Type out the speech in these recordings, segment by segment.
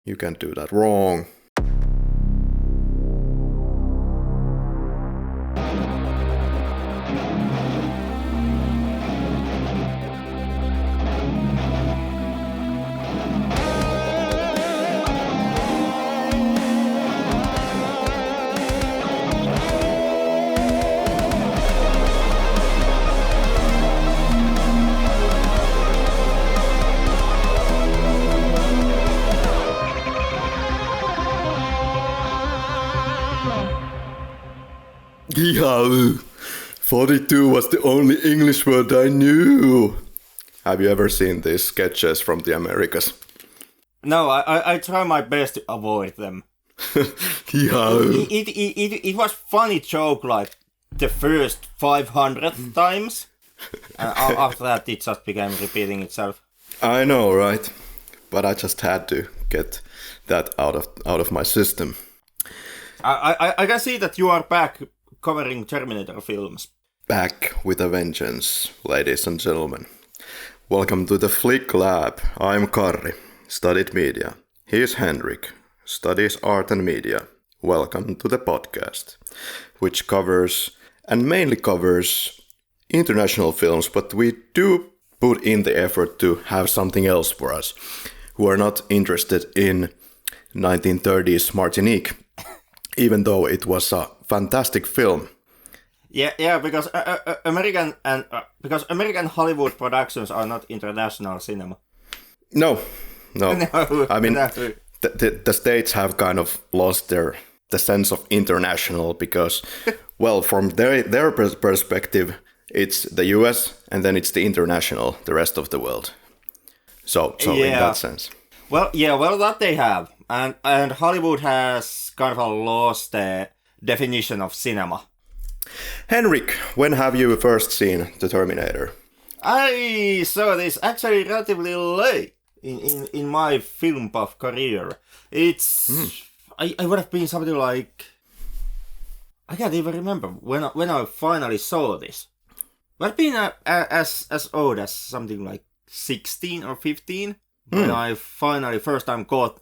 You can't do that. Wrong. Yeah, 42 was the only English word I knew. Have you ever seen these sketches from the Americas? No, I try my best to avoid them. Yeah. It was funny joke like the first 500 times. After that it just began repeating itself. I know, right? But I just had to get that out of my system. I can see that you are back covering Terminator films. Back with a vengeance, ladies and gentlemen. Welcome to the Flick Lab. I'm Karri, studied media. Here's Henrik, studies art and media. Welcome to the podcast, which covers, and mainly covers, international films, but we do put in the effort to have something else for us, who are not interested in 1930s Martinique, even though it was a fantastic film. Yeah, because American Hollywood productions are not international cinema. No. I mean, no. the States have kind of lost the sense of international because, well, from their perspective, it's the US and then it's the international, the rest of the world. So yeah. In that sense. Well, that they have. And Hollywood has kind of lost the definition of cinema. Henrik, when have you first seen The Terminator? I saw this actually relatively late in my film buff career. It's I would have been something like, I can't even remember when I finally saw this. I've been as old as something like 16 or 15 when I finally first time got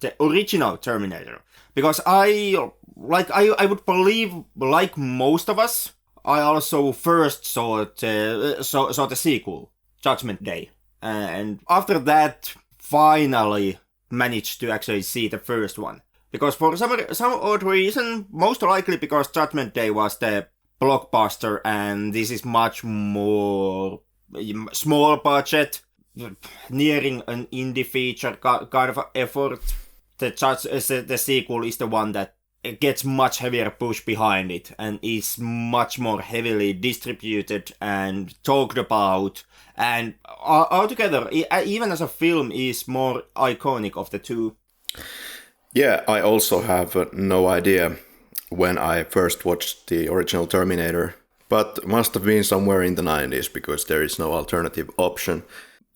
the original Terminator. Because I would believe, like most of us, I also first saw the sequel, Judgment Day, and after that, finally managed to actually see the first one. Because for some odd reason, most likely because Judgment Day was the blockbuster, and this is much more small budget, nearing an indie feature kind of effort. The sequel is the one that gets much heavier push behind it and is much more heavily distributed and talked about, and altogether, even as a film, is more iconic of the two. Yeah, I also have no idea when I first watched the original Terminator, but must have been somewhere in the 90s because there is no alternative option.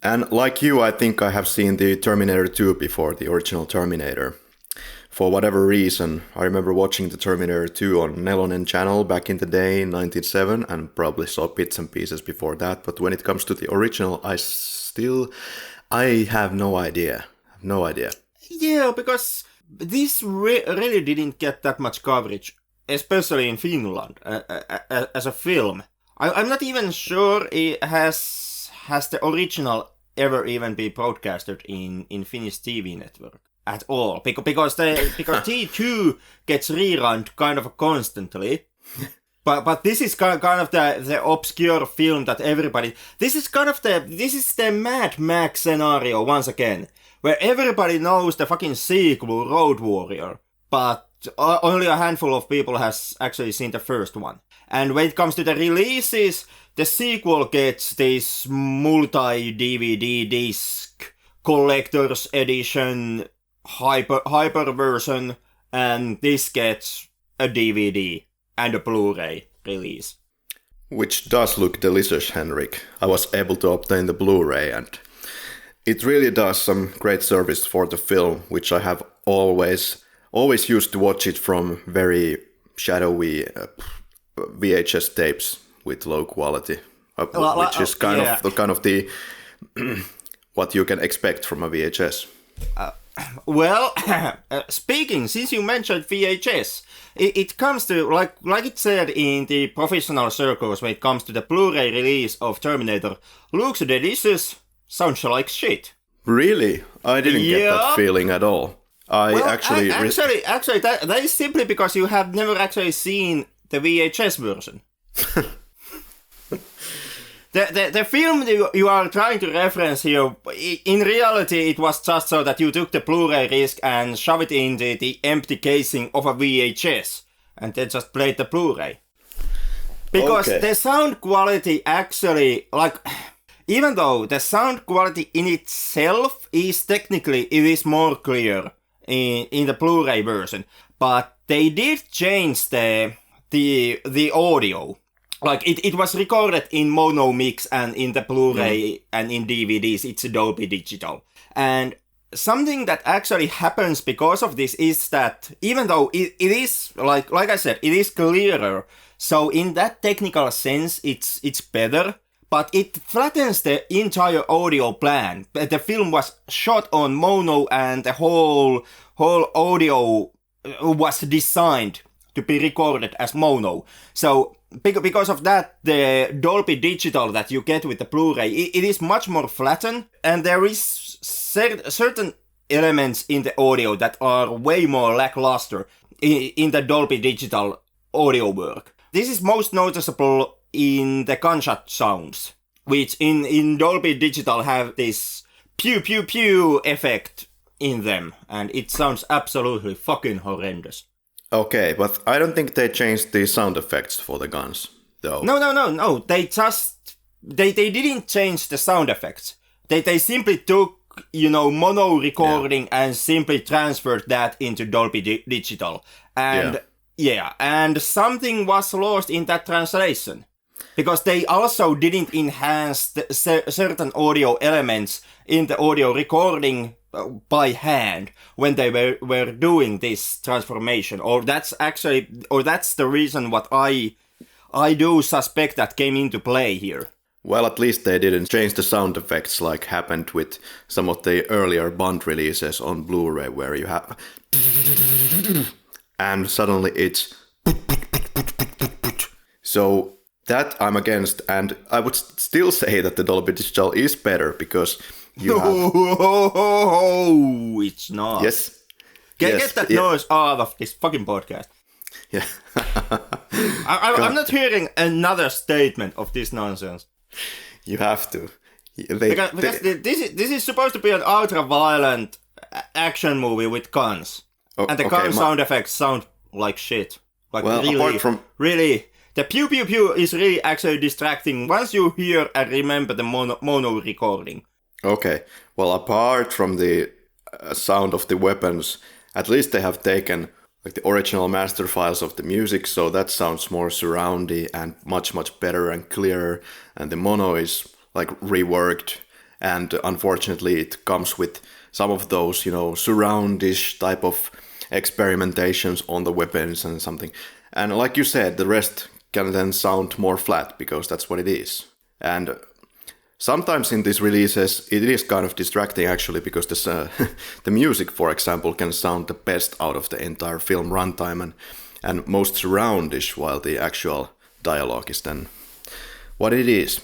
And like you, I think I have seen the Terminator 2 before the original Terminator. For whatever reason, I remember watching the Terminator 2 on Nelonen channel back in the day in 1997, and probably saw bits and pieces before that. But when it comes to the original, I have no idea. No idea. Yeah, because this really didn't get that much coverage, especially in Finland, as a film. I'm not even sure it has the original ever even been broadcasted in Finnish TV network at all, because T2 gets rerun kind of constantly, but this is kind of the obscure film that everybody. This is the Mad Max scenario once again, where everybody knows the fucking sequel, Road Warrior, but only a handful of people has actually seen the first one. And when it comes to the releases, the sequel gets this multi-DVD disc, collector's edition, hyper version, and this gets a DVD and a Blu-ray release. Which does look delicious, Henrik. I was able to obtain the Blu-ray, and it really does some great service for the film, which I have always used to watch it from very shadowy VHS tapes with low quality, which is kind of the what you can expect from a VHS. Well, speaking, since you mentioned VHS, it comes to, like it said in the professional circles when it comes to the Blu-ray release of Terminator, looks delicious, sounds like shit. Really? I didn't get that feeling at all. Actually, that is simply because you have never actually seen the VHS version. The film you are trying to reference here, in reality, it was just so that you took the Blu-ray disc and shoved it into the empty casing of a VHS, and then just played the Blu-ray. Because the sound quality actually, even though the sound quality in itself is technically, it is more clear in the Blu-ray version, but they did change the audio. It was recorded in mono mix, and in the Blu-ray and in DVDs it's Dolby Digital. And something that actually happens because of this is that even though it is, like I said, it is clearer, so in that technical sense it's better, but it flattens the entire audio plan. The film was shot on mono, and the whole audio was designed to be recorded as mono. So because of that, the Dolby Digital that you get with the Blu-ray, it is much more flattened, and there is certain elements in the audio that are way more lackluster in the Dolby Digital audio work. This is most noticeable in the gunshot sounds, which in Dolby Digital have this pew pew pew effect in them, and it sounds absolutely fucking horrendous. Okay, but I don't think they changed the sound effects for the guns, though. No. They didn't change the sound effects. They simply took, mono recording and simply transferred that into Dolby Digital. And and something was lost in that translation. Because they also didn't enhance certain audio elements in the audio recording by hand when they were doing this transformation, or that's the reason what I do suspect that came into play here. Well, at least they didn't change the sound effects like happened with some of the earlier Bond releases on Blu-ray, where you have and suddenly it's so that I'm against, and I would still say that the Dolby Digital is better because it's not. Yes. Get that noise out of this fucking podcast. Yeah. I'm not hearing another statement of this nonsense. You have to. Because this is supposed to be an ultra-violent action movie with guns. And the gun sound effects sound like shit. Really, the pew pew pew is really actually distracting once you hear and remember the mono recording. Okay, well, apart from the sound of the weapons, at least they have taken the original master files of the music, so that sounds more surroundy and much better and clearer, and the mono is reworked, and unfortunately it comes with some of those, surroundish type of experimentations on the weapons and something. And like you said, the rest can then sound more flat, because that's what it is. And sometimes in these releases, it is kind of distracting actually, because the music, for example, can sound the best out of the entire film runtime and most surroundish, while the actual dialogue is then what it is.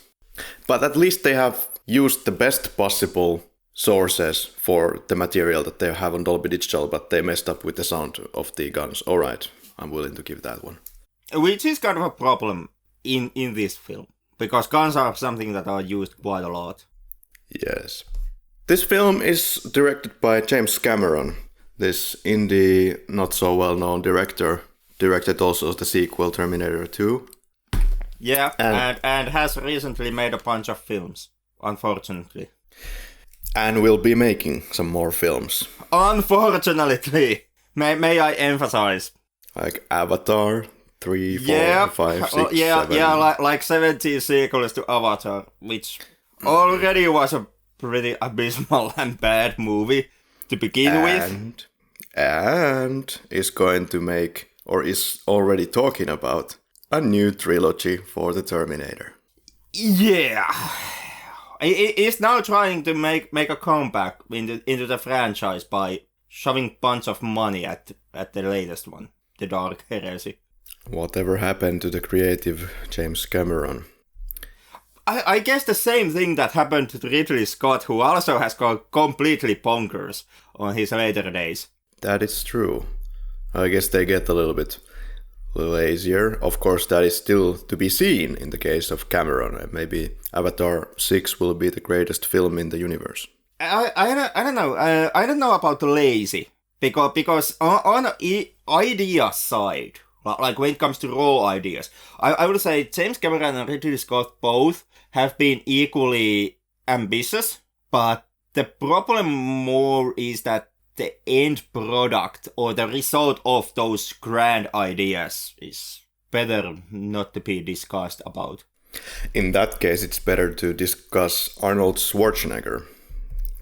But at least they have used the best possible sources for the material that they have on Dolby Digital, but they messed up with the sound of the guns. All right, I'm willing to give that one. Which is kind of a problem in this film, because guns are something that are used quite a lot. Yes. This film is directed by James Cameron. This indie, not so well-known director directed also the sequel Terminator 2. Yeah, and has recently made a bunch of films, unfortunately. And will be making some more films. Unfortunately, may I emphasize. Like Avatar 3, 4, 5, 6, 7. Like 70 sequels to Avatar, which already was a pretty abysmal and bad movie to begin with. And is going to make, or is already talking about, a new trilogy for the Terminator. Yeah. He's now trying to make a comeback into the franchise by shoving bunch of money at the latest one, The Dark Heresy. Whatever happened to the creative James Cameron? I guess the same thing that happened to Ridley Scott, who also has gone completely bonkers on his later days. That is true. I guess they get a little bit lazier. Of course, that is still to be seen in the case of Cameron. Maybe Avatar 6 will be the greatest film in the universe. I don't know. I don't know about the lazy. Because on the idea side, like when it comes to raw ideas, I would say James Cameron and Ridley Scott both have been equally ambitious. But the problem more is that the end product or the result of those grand ideas is better not to be discussed about. In that case, it's better to discuss Arnold Schwarzenegger.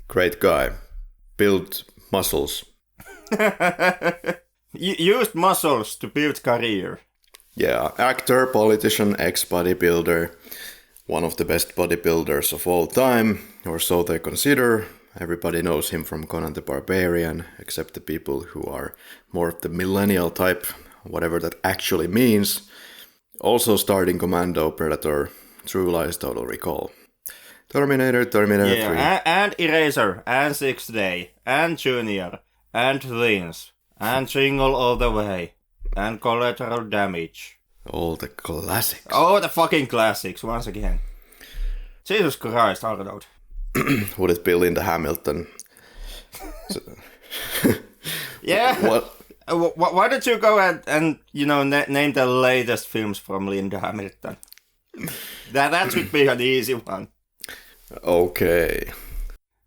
Great guy. Built muscles. Used muscles to build career. Yeah, actor, politician, ex-bodybuilder. One of the best bodybuilders of all time, or so they consider. Everybody knows him from Conan the Barbarian, except the people who are more of the millennial type, whatever that actually means. Also starring Commando, Predator, True Lies, Total Recall. Terminator 3. And Eraser, and Sixth Day, and Junior, and Lynch, and Jingle All the Way, and Collateral Damage. All the classics. Oh, the fucking classics, once again. Jesus Christ, Arnold. Would it be Linda Hamilton? Yeah. What? Why don't you go and name the latest films from Linda Hamilton? That should be an easy one. Okay.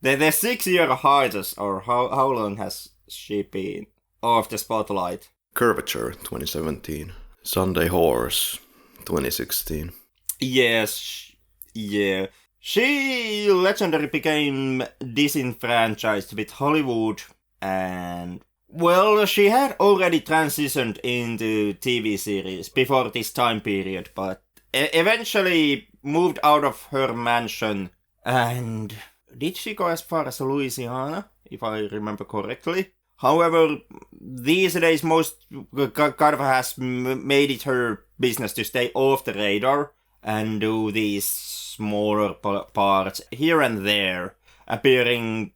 The 6-year hiatus, or how long has she been off the spotlight? Curvature, 2017. Sunday Horse, 2016. Yes, yeah. She legendary became disenfranchised with Hollywood, and well, she had already transitioned into TV series before this time period, but eventually moved out of her mansion. And did she go as far as Louisiana, if I remember correctly? However, these days most kind of has made it her business to stay off the radar and do these smaller parts here and there, appearing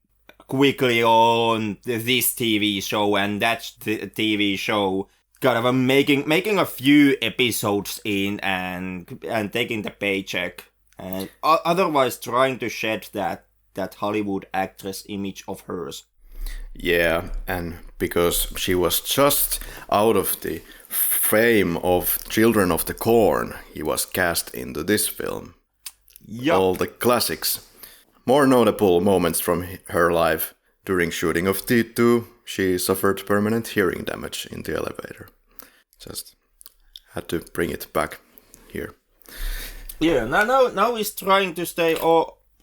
quickly on this TV show and that TV show, kind of making a few episodes in and taking the paycheck, and otherwise trying to shed that Hollywood actress image of hers. Yeah, and because she was just out of the frame of Children of the Corn, he was cast into this film. Yep. All the classics. More notable moments from her life. During shooting of T2, she suffered permanent hearing damage in the elevator. Just had to bring it back here. Yeah, now he's trying to stay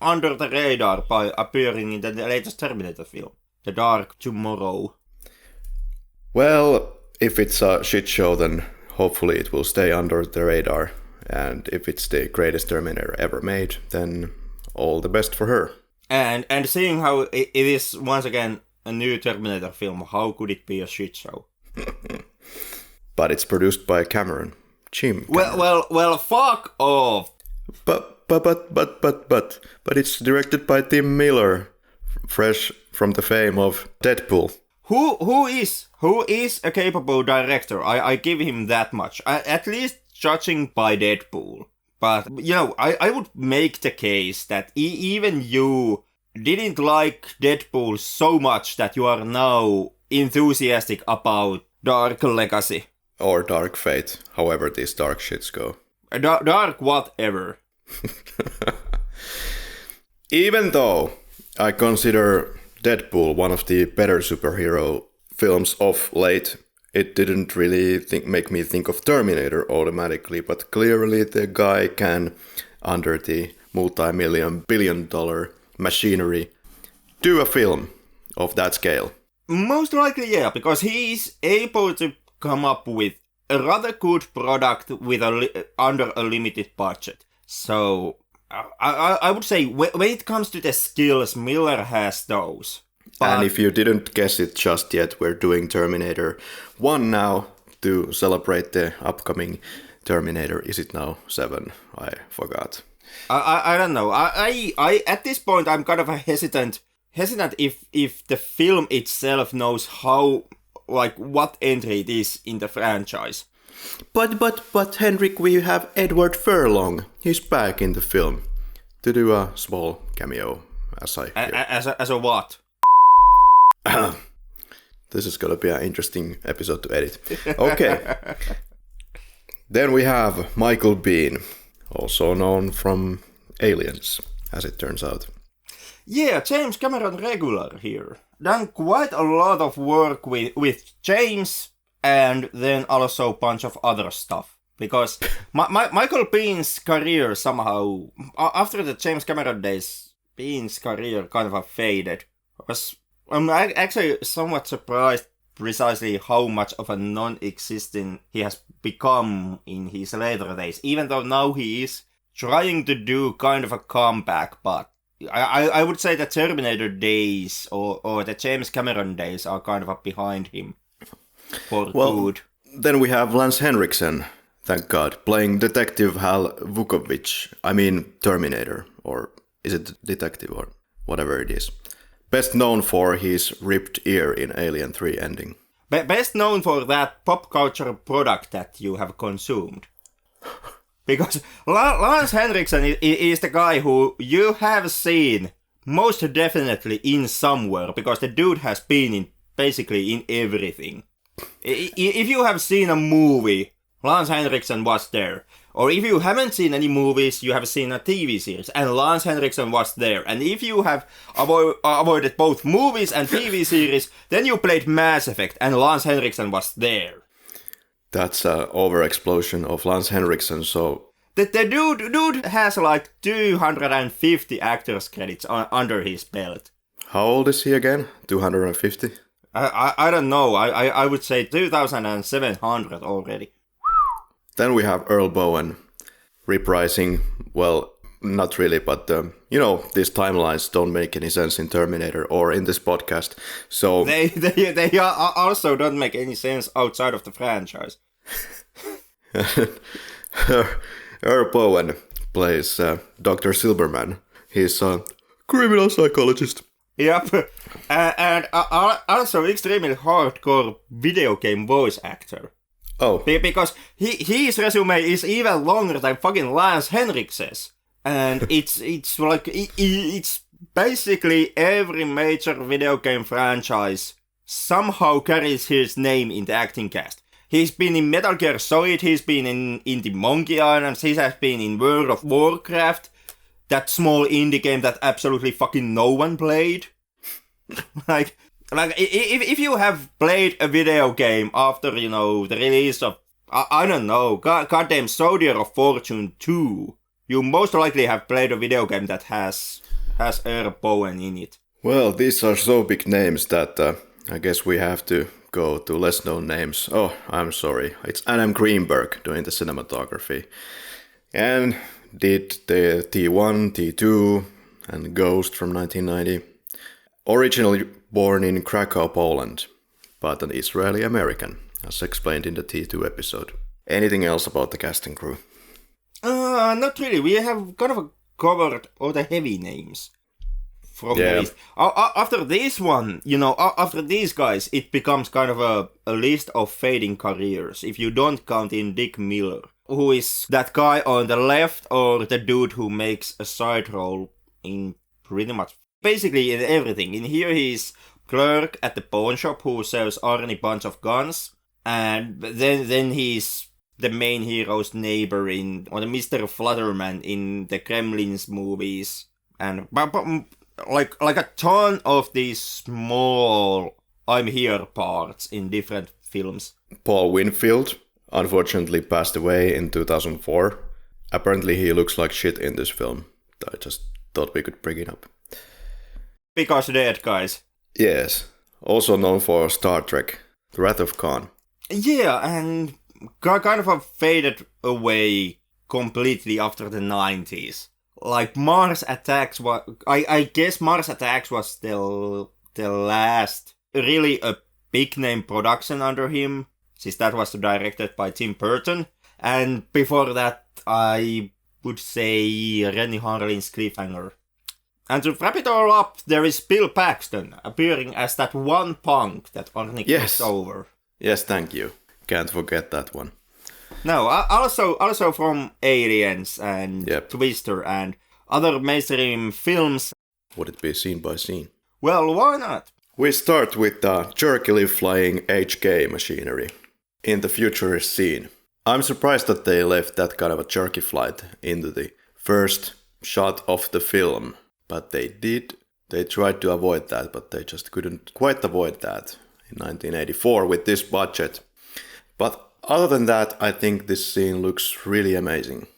under the radar by appearing in the latest Terminator film, The Dark Tomorrow. Well, if it's a shit show, then hopefully it will stay under the radar. And if it's the greatest Terminator ever made, then all the best for her. And seeing how it is once again a new Terminator film, how could it be a shit show? But it's produced by Cameron. Jim Cameron. Well, fuck off. But it's directed by Tim Miller, fresh from the fame of Deadpool. Who is a capable director? I give him that much. At least judging by Deadpool. But, I would make the case that even you didn't like Deadpool so much that you are now enthusiastic about Dark Legacy. Or Dark Fate, however these dark shits go. Dark whatever. Even though I consider Deadpool one of the better superhero films of late, it didn't really make me think of Terminator automatically, but clearly the guy can, under the multi-billion-dollar machinery, do a film of that scale. Most likely, yeah, because he's able to come up with a rather good product with under a limited budget. So I would say when it comes to the skills, Miller has those. And if you didn't guess it just yet, we're doing Terminator 1 now to celebrate the upcoming Terminator. Is it now 7? I forgot. I don't know. I at this point I'm kind of hesitant if the film itself knows how, like, what entry it is in the franchise. But Henrik, we have Edward Furlong. He's back in the film to do a small cameo, as I hear. As a what? This is gonna be an interesting episode to edit. Okay. Then we have Michael Biehn, also known from Aliens, as it turns out. Yeah, James Cameron regular here. Done quite a lot of work with James, and then also a bunch of other stuff. Because Michael Biehn's career somehow, after the James Cameron days, Biehn's career kind of faded. I'm actually somewhat surprised precisely how much of a non-existent he has become in his later days, even though now he is trying to do kind of a comeback, but I would say the Terminator days or the James Cameron days are kind of behind him for good. Then we have Lance Henriksen, thank God, playing Detective Hal Vukovich. I mean Terminator, or is it Detective or whatever it is. Best known for his ripped ear in Alien 3 ending. Best known for that pop culture product that you have consumed. Because Lance Henriksen is the guy who you have seen most definitely in somewhere, because the dude has been in basically in everything. If you have seen a movie, Lance Henriksen was there. Or if you haven't seen any movies, you have seen a TV series, and Lance Henriksen was there. And if you have avoided both movies and TV series, then you played Mass Effect, and Lance Henriksen was there. That's an overexplosion of Lance Henriksen, so... The dude has like 250 actors credits under his belt. How old is he again? 250? I don't know. I would say 2,700 already. Then we have Earl Boen reprising, well, not really, but, these timelines don't make any sense in Terminator or in this podcast, so... They also don't make any sense outside of the franchise. Earl Boen plays Dr. Silberman. He's a criminal psychologist. Yep, and also extremely hardcore video game voice actor. Oh. Because his resume is even longer than fucking Lance Henriksen's. And it's like, it's basically every major video game franchise somehow carries his name in the acting cast. He's been in Metal Gear Solid, he's been in the Monkey Islands, he has been in World of Warcraft, that small indie game that absolutely fucking no one played. Like if you have played a video game after, the release of, I don't know, goddamn Soldier of Fortune 2, you most likely have played a video game that has Earl Boen in it. Well, these are so big names that I guess we have to go to less known names. Oh, I'm sorry. It's Adam Greenberg doing the cinematography. And did the T1, T2, and Ghost from 1990. Originally born in Krakow, Poland, but an Israeli American, as explained in the T2 episode. Anything else about the cast and crew? Not really. We have kind of covered all the heavy names from the list. After this one, after these guys, it becomes kind of a list of fading careers, if you don't count in Dick Miller, who is that guy on the left, or the dude who makes a side role in pretty much basically in everything. In here he's clerk at the pawn shop who sells Arnie a bunch of guns, and then he's the main hero's neighbor or the Mr. Flutterman in the Gremlins movies, and like a ton of these small I'm here parts in different films. Paul Winfield unfortunately passed away in 2004. Apparently he looks like shit in this film. I just thought we could bring it up. Because dead, guys. Yes. Also known for Star Trek, The Wrath of Khan. Yeah, and kind of faded away completely after the 90s. like Mars Attacks was, I guess Mars Attacks was the last really a big name production under him, since that was directed by Tim Burton. And before that, I would say Rennie Harlin's Cliffhanger. And to wrap it all up, there is Bill Paxton appearing as that one punk that Arnick Yes. took over. Yes, thank you. Can't forget that one. No, also from Aliens and Twister and other mainstream films. Would it be scene by scene? Well, why not? We start with the jerkily flying HK machinery in the futurist scene. I'm surprised that they left that kind of a jerky flight into the first shot of the film. But they did. They tried to avoid that, but they just couldn't quite avoid that in 1984 with this budget. But other than that, I think this scene looks really amazing.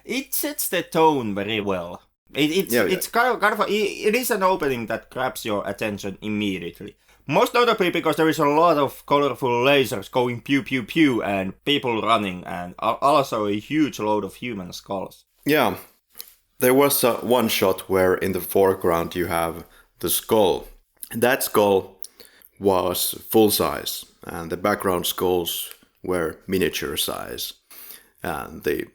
It sets the tone very well. It's kind of it is an opening that grabs your attention immediately. Most notably because there is a lot of colorful lasers going pew pew pew and people running, and also a huge load of human skulls. Yeah. There was one shot where in the foreground you have the skull. That skull was full size, and the background skulls were miniature size. And the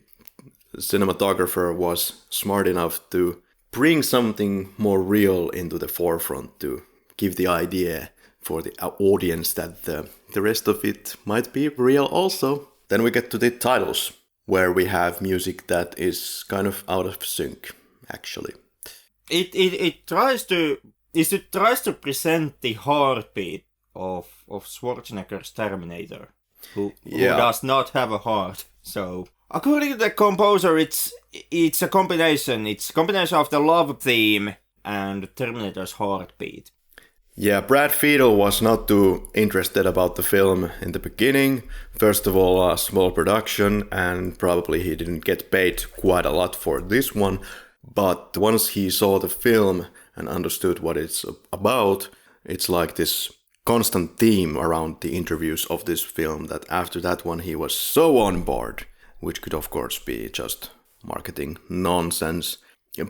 cinematographer was smart enough to bring something more real into the forefront to give the idea for the audience that the rest of it might be real also. Then we get to the titles, where we have music that is kind of out of sync, actually. It tries to present the heartbeat of Schwarzenegger's Terminator, who does not have a heart. So, according to the composer, it's a combination. It's a combination of the love theme and Terminator's heartbeat. Yeah, Brad Fiedel was not too interested about the film in the beginning. First of all, a small production, and probably he didn't get paid quite a lot for this one. But once he saw the film and understood what it's about, it's like this constant theme around the interviews of this film that after that one he was so on board, which could of course be just marketing nonsense.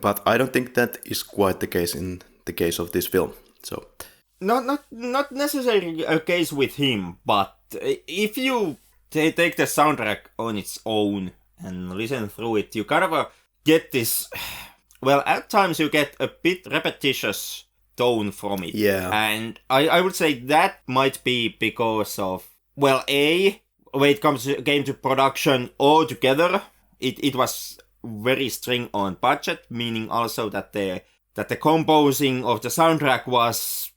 But I don't think that is quite the case in the case of this film. So... Not necessarily a case with him, but if you take the soundtrack on its own and listen through it, you kind of get this... Well, at times you get a bit repetitious tone from it. Yeah. And I would say that might be because of... Well, when it came to production altogether, it was very string on budget, meaning also that the composing of the soundtrack was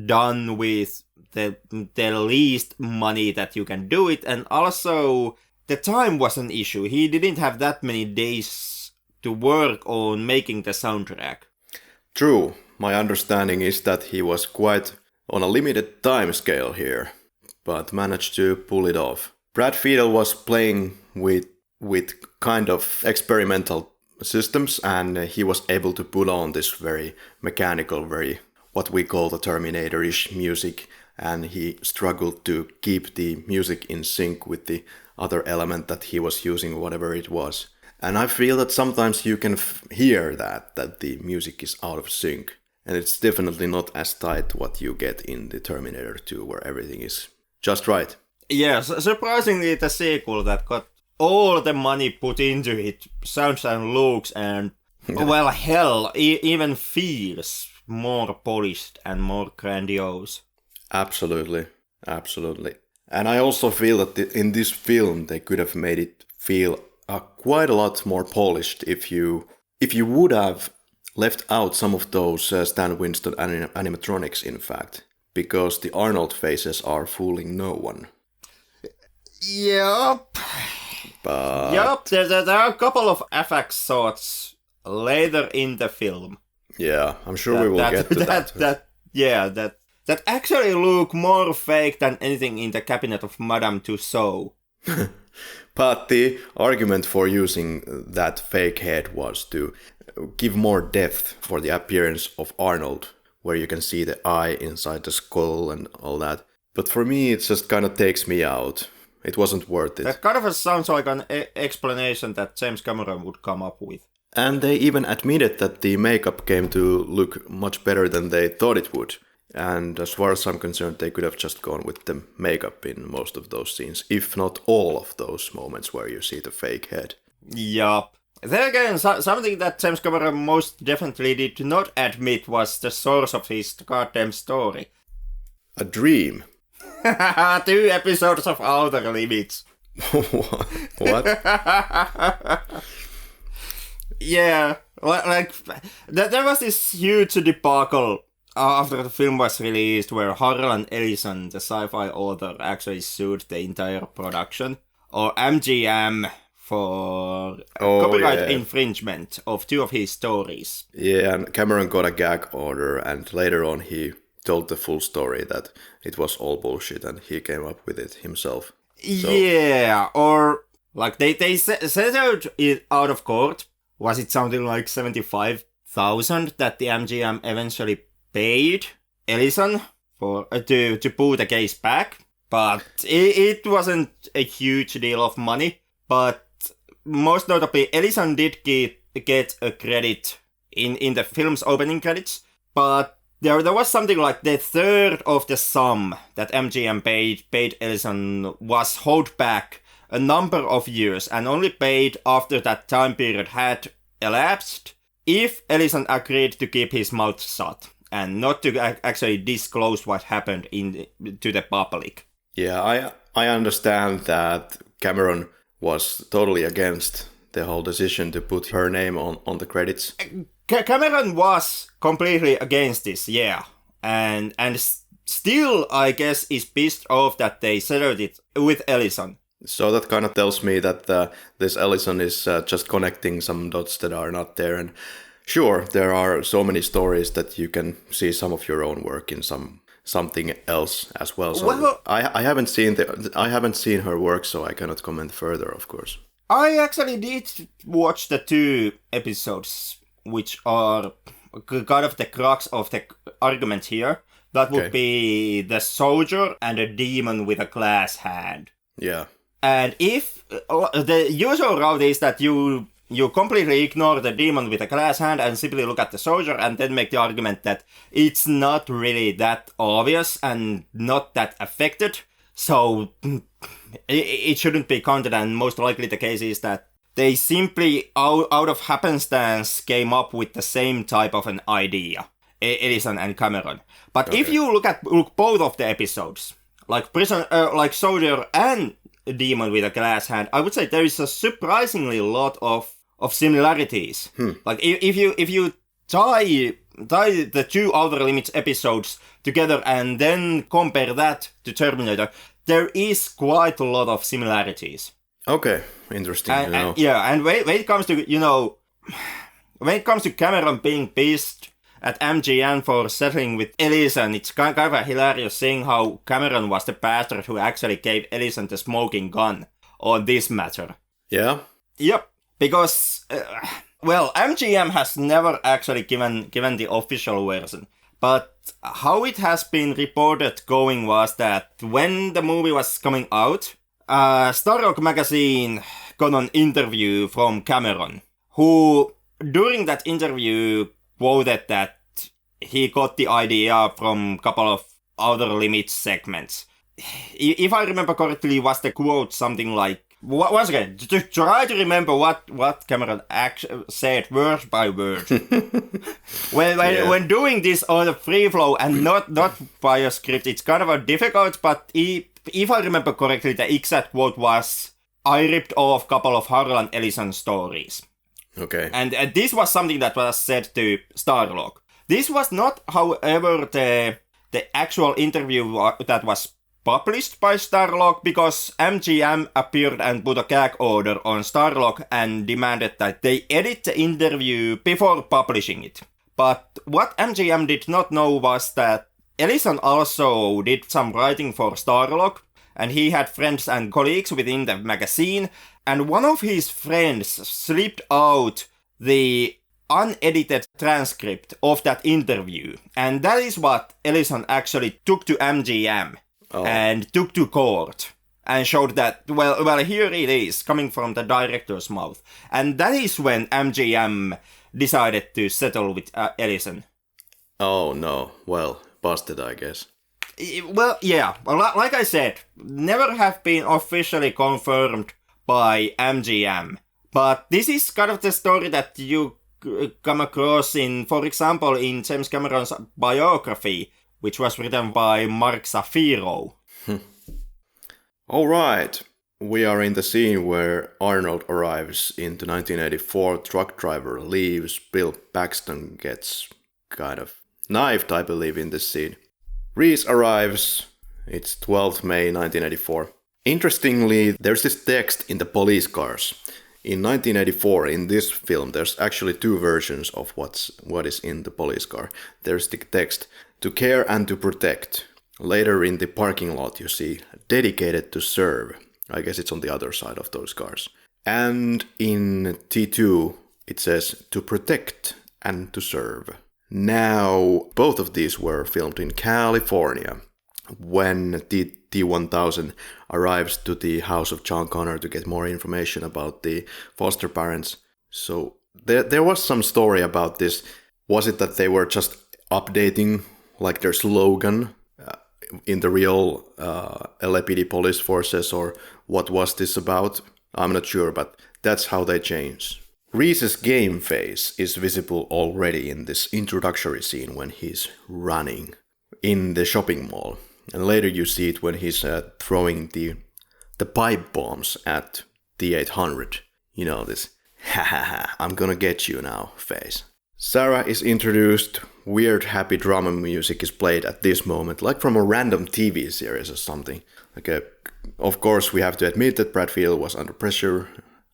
done with the least money that you can do it, and also the time was an issue. He didn't have that many days to work on making the soundtrack. True. My understanding is that he was quite on a limited time scale here, but managed to pull it off. Brad Fiedel was playing with kind of experimental systems, and he was able to put on this very mechanical, very what we call the Terminator-ish music, and he struggled to keep the music in sync with the other element that he was using, whatever it was. And I feel that sometimes you can hear that the music is out of sync, and it's definitely not as tight what you get in the Terminator 2, where everything is just right. Yes, surprisingly the sequel that got all the money put into it sounds and looks and, well, hell, even feels more polished and more grandiose. Absolutely. And I also feel that in this film they could have made it feel quite a lot more polished if you would have left out some of those Stan Winston animatronics, in fact, because the Arnold faces are fooling no one. Yup. There are a couple of FX shots later in the film. Yeah, I'm sure we will get to that. That actually look more fake than anything in the cabinet of Madame Tussauds. But the argument for using that fake head was to give more depth for the appearance of Arnold, where you can see the eye inside the skull and all that. But for me, it just kind of takes me out. It wasn't worth it. That kind of sounds like an explanation that James Cameron would come up with. And they even admitted that the makeup came to look much better than they thought it would. And as far as I'm concerned, they could have just gone with the makeup in most of those scenes, if not all of those moments where you see the fake head. Yup. Then again, something that James Cameron most definitely did not admit was the source of his goddamn story. A dream. 2 episodes of Outer Limits. What? Yeah, like there was this huge debacle after the film was released where Harlan Ellison, the sci-fi author, actually sued the entire production, or MGM, for copyright infringement of 2 of his stories. Yeah, and Cameron got a gag order, and later on he told the full story that it was all bullshit and he came up with it himself. So. Yeah, or like they settled it out of court. Was it something like 75,000 that the MGM eventually paid Ellison for to put the case back? But it wasn't a huge deal of money. But most notably, Ellison did get a credit in the film's opening credits. But there was something like the third of the sum that MGM paid Ellison was held back a number of years and only paid after that time period had elapsed if Ellison agreed to keep his mouth shut and not to actually disclose what happened to the public. Yeah, I understand that Cameron was totally against the whole decision to put her name on the credits. Cameron was completely against this, yeah. And still, I guess, is pissed off that they settled it with Ellison. So that kind of tells me that this Ellison is just connecting some dots that are not there. And sure, there are so many stories that you can see some of your own work in something else as well. So well, I haven't seen her work, so I cannot comment further, of course. I actually did watch the 2 episodes, which are kind of the crux of the argument here. That would be the soldier and a demon with a glass hand. Yeah. And if the usual route is that you completely ignore the demon with a glass hand and simply look at the soldier and then make the argument that it's not really that obvious and not that affected, so it shouldn't be counted, and most likely the case is that they simply out of happenstance came up with the same type of an idea, Ellison and Cameron. But if you look both of the episodes, like like soldier and demon with a glass hand, I would say there is a surprisingly lot of similarities. Like if you tie the 2 Outer Limits episodes together and then compare that to Terminator, there is quite a lot of similarities. Okay, interesting. And when it comes to Cameron being pissed at MGM for settling with Ellison, it's kind of hilarious seeing how Cameron was the bastard who actually gave Ellison the smoking gun on this matter. Yeah? Yep, because, MGM has never actually given the official version. But how it has been reported going was that when the movie was coming out, Starlog magazine got an interview from Cameron, who during that interview quoted that he got the idea from a couple of Outer Limits segments. If I remember correctly, was the quote something like, once again, to try to remember what Cameron actually said word by word. When doing this on a free flow and not by a script, it's kind of difficult, but if I remember correctly, the exact quote was, I ripped off a couple of Harlan Ellison stories. Okay. And this was something that was said to Starlog. This was not, however, the actual interview that was published by Starlog, because MGM appeared and put a gag order on Starlog and demanded that they edit the interview before publishing it. But what MGM did not know was that Ellison also did some writing for Starlog, and he had friends and colleagues within the magazine, and one of his friends slipped out the unedited transcript of that interview, and that is what Ellison actually took to MGM and took to court. and showed that, well, here it is, coming from the director's mouth. And that is when MGM decided to settle with Edison. Oh no, well, busted, I guess. Well, yeah, like I said, never have been officially confirmed by MGM. But this is kind of the story that you come across in, for example, in James Cameron's biography, which was written by Mark Shapiro. All right, we are in the scene where Arnold arrives in the 1984 truck driver leaves. Bill Paxton gets kind of knifed, I believe, in this scene. Reese arrives. It's 12th May 1984. Interestingly, there's this text in the police cars. In 1984, in this film, there's actually two versions of what is in the police car. There's the text, to care and to protect. Later in the parking lot, you see, dedicated to serve. I guess it's on the other side of those cars. And in T2, it says, to protect and to serve. Now, both of these were filmed in California. When T1000 arrives to the house of John Connor to get more information about the foster parents. So there was some story about this. Was it that they were just updating like their slogan in the real LAPD police forces, or what was this about? I'm not sure, but that's how they changed. Reese's game face is visible already in this introductory scene when he's running in the shopping mall. And later you see it when he's throwing the pipe bombs at the 800. You know, this, ha ha ha, I'm gonna get you now face. Sarah is introduced, weird happy drama music is played at this moment, like from a random TV series or something. Of course, we have to admit that Brad Field was under pressure,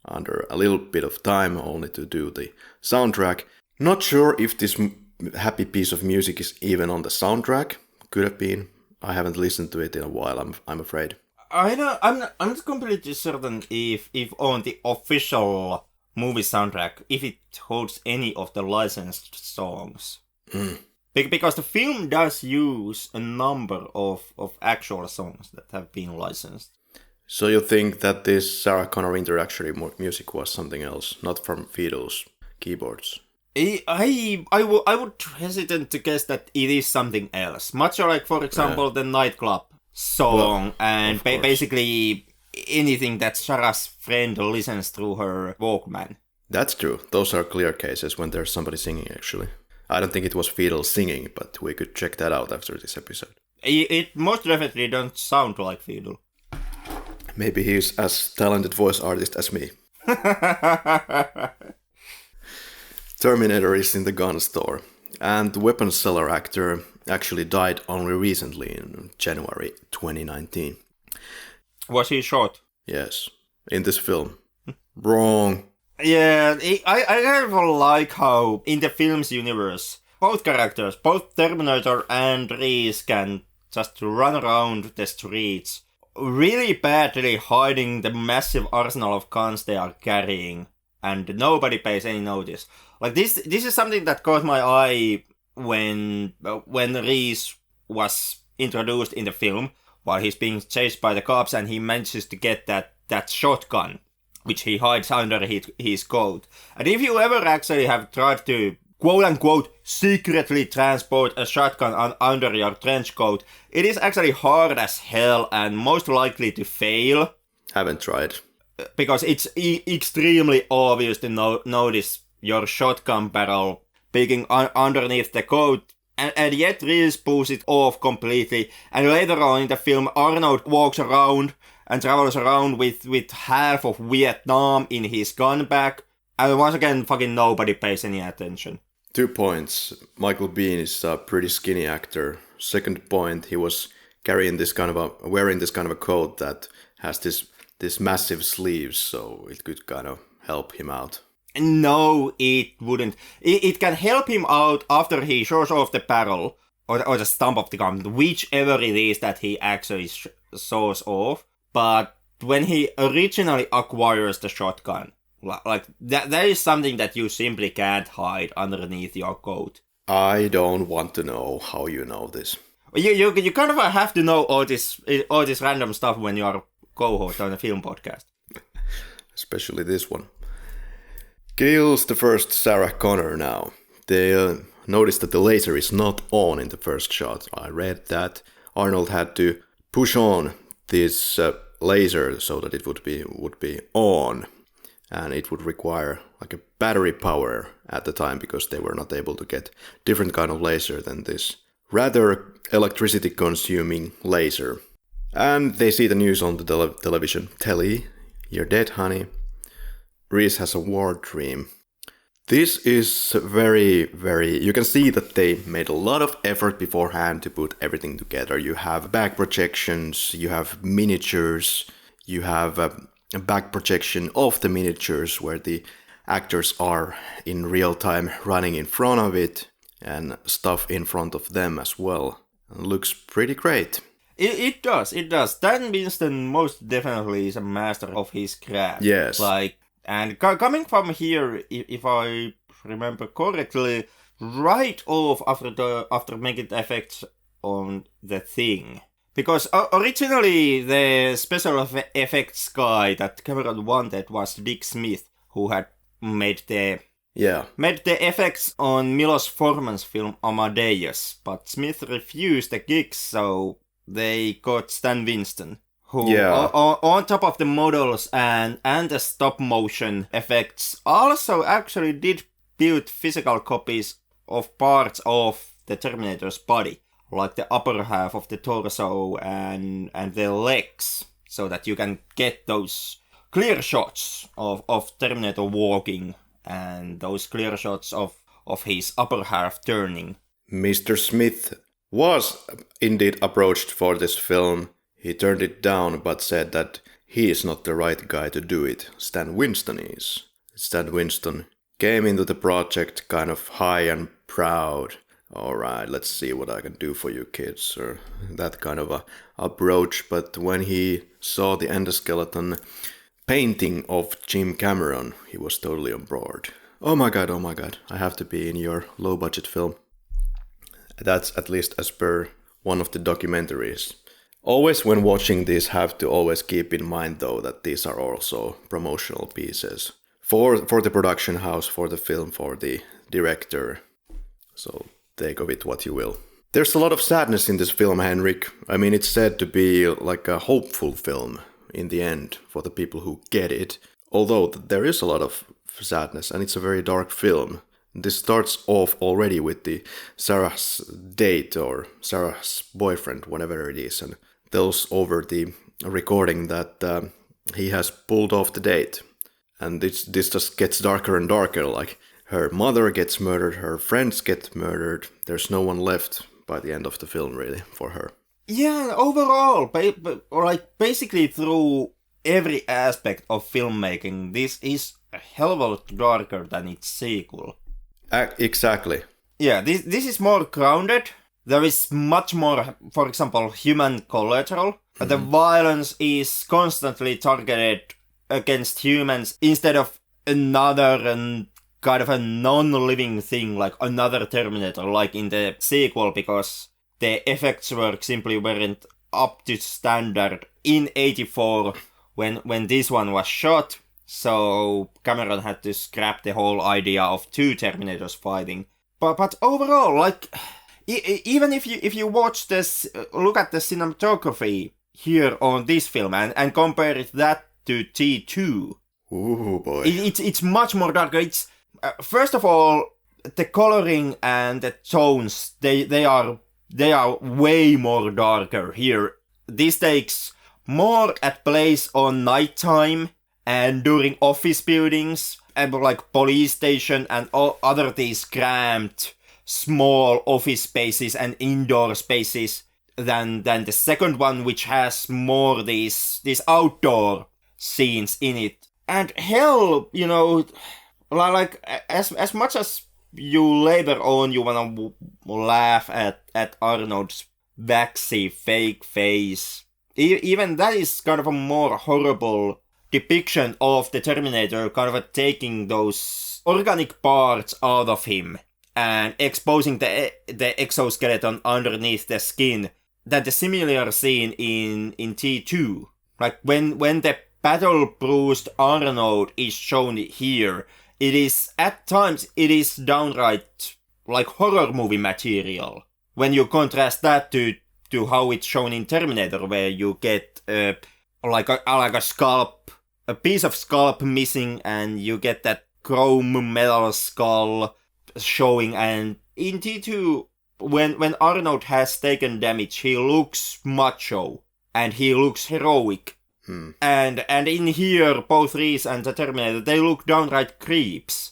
under a little bit of time only to do the soundtrack. Not sure if this happy piece of music is even on the soundtrack. Could have been. I haven't listened to it in a while, I'm afraid. I'm not completely certain if on the official movie soundtrack, if it holds any of the licensed songs. Because the film does use a number of actual songs that have been licensed. So you think that this Sarah Connor introductory music was something else, not from Fido's keyboards? I would hesitate to guess that it is something else. Much like, for example, the nightclub song, and basically anything that Sarah's friend listens through her Walkman. That's true. Those are clear cases when there's somebody singing, actually. I don't think it was Fiddle singing, but we could check that out after this episode. It most definitely don't sound like Fiddle. Maybe he's as talented voice artist as me. Terminator is in the gun store, and the weapons seller actor actually died only recently in January 2019. Was he shot? Yes, in this film. Wrong. Yeah, I kind of like how in the film's universe, both characters, both Terminator and Reese, can just run around the streets, really badly hiding the massive arsenal of guns they are carrying, and nobody pays any notice. Like this is something that caught my eye when Reese was introduced in the film, while he's being chased by the cops, and he manages to get that shotgun, which he hides under his coat. And if you ever actually have tried to quote-unquote secretly transport a shotgun under your trench coat, it is actually hard as hell and most likely to fail. Haven't tried. Because it's extremely obvious to notice your shotgun barrel peeking underneath the coat, and yet Reese pulls it off completely. And later on in the film, Arnold walks around and travels around with half of Vietnam in his gun bag, and once again, fucking nobody pays any attention. 2 points. Michael Biehn is a pretty skinny actor. Second point, he was wearing this kind of a coat that has this massive sleeves, so it could kind of help him out. No, it wouldn't. It can help him out after he shows off the barrel or the stump of the gun, whichever it is that he actually shows off. But when he originally acquires the shotgun, like that is something that you simply can't hide underneath your coat. I don't want to know how you know this. You kind of have to know all this random stuff when you are co-host on a film podcast. Especially this one. Kills the first Sarah Connor now. They noticed that the laser is not on in the first shot. I read that Arnold had to push on this laser so that it would be on, and it would require like a battery power at the time because they were not able to get different kind of laser than this rather electricity consuming laser. And they see the news on the television. Telly, you're dead, honey. Reese has a war dream. This is very, very... You can see that they made a lot of effort beforehand to put everything together. You have back projections, you have miniatures, you have a back projection of the miniatures where the actors are in real time running in front of it and stuff in front of them as well. It looks pretty great. It does. Stan Winston most definitely is a master of his craft. Yes. And coming from here, if I remember correctly, right off after making the effects on The Thing. Because originally the special effects guy that Cameron wanted was Dick Smith, who had made the effects on Milos Forman's film Amadeus. But Smith refused the gig, so they got Stan Winston, who on top of the models and the stop motion effects also actually did build physical copies of parts of the Terminator's body, like the upper half of the torso and the legs, so that you can get those clear shots of Terminator walking and those clear shots of his upper half turning. Mr. Smith was indeed approached for this film. He turned it down but said that he is not the right guy to do it. Stan Winston is. Stan Winston came into the project kind of high and proud. Alright, let's see what I can do for you kids, or that kind of a approach. But when he saw the endoskeleton painting of Jim Cameron, he was totally on board. Oh my god, I have to be in your low budget film. That's at least as per one of the documentaries. Always when watching these, have to always keep in mind though that these are also promotional pieces for the production house, for the film, for the director. So take of it what you will. There's a lot of sadness in this film, Henrik. I mean, it's said to be like a hopeful film in the end for the people who get it. Although there is a lot of sadness and it's a very dark film. This starts off already with the Sarah's date or Sarah's boyfriend, whatever it is, and tells over the recording that he has pulled off the date. And this just gets darker and darker, like her mother gets murdered, her friends get murdered, there's no one left by the end of the film really for her. Yeah, overall, like basically through every aspect of filmmaking, this is a hell of a lot darker than its sequel. Exactly. Yeah, this is more grounded. There is much more, for example, human collateral. Mm-hmm. The violence is constantly targeted against humans instead of another and kind of a non-living thing like another Terminator, like in the sequel, because the effects work simply weren't up to standard in '84 when this one was shot. So Cameron had to scrap the whole idea of two Terminators fighting. But overall, like, even if you watch this, look at the cinematography here on this film and compare that to T2. Ooh boy! It's much more darker. It's first of all, the coloring and the tones they are way more darker here. This takes more at place on nighttime and during office buildings and like police station and all other these cramped small office spaces and indoor spaces than the second one, which has more these outdoor scenes in it. And hell, you know, like as much as you later on you wanna laugh at Arnold's waxy fake face, even that is kind of a more horrible depiction of the Terminator, kind of taking those organic parts out of him and exposing the exoskeleton underneath the skin than the similar scene in T2. Like when the battle-bruised Arnold is shown here, it is at times it is downright like horror movie material. When you contrast that to how it's shown in Terminator, where you get like a scalp, a piece of scalp missing, and you get that chrome metal skull showing. And in T2, when Arnold has taken damage, he looks macho and he looks heroic. And in here, both Reese and the Terminator, they look downright creeps.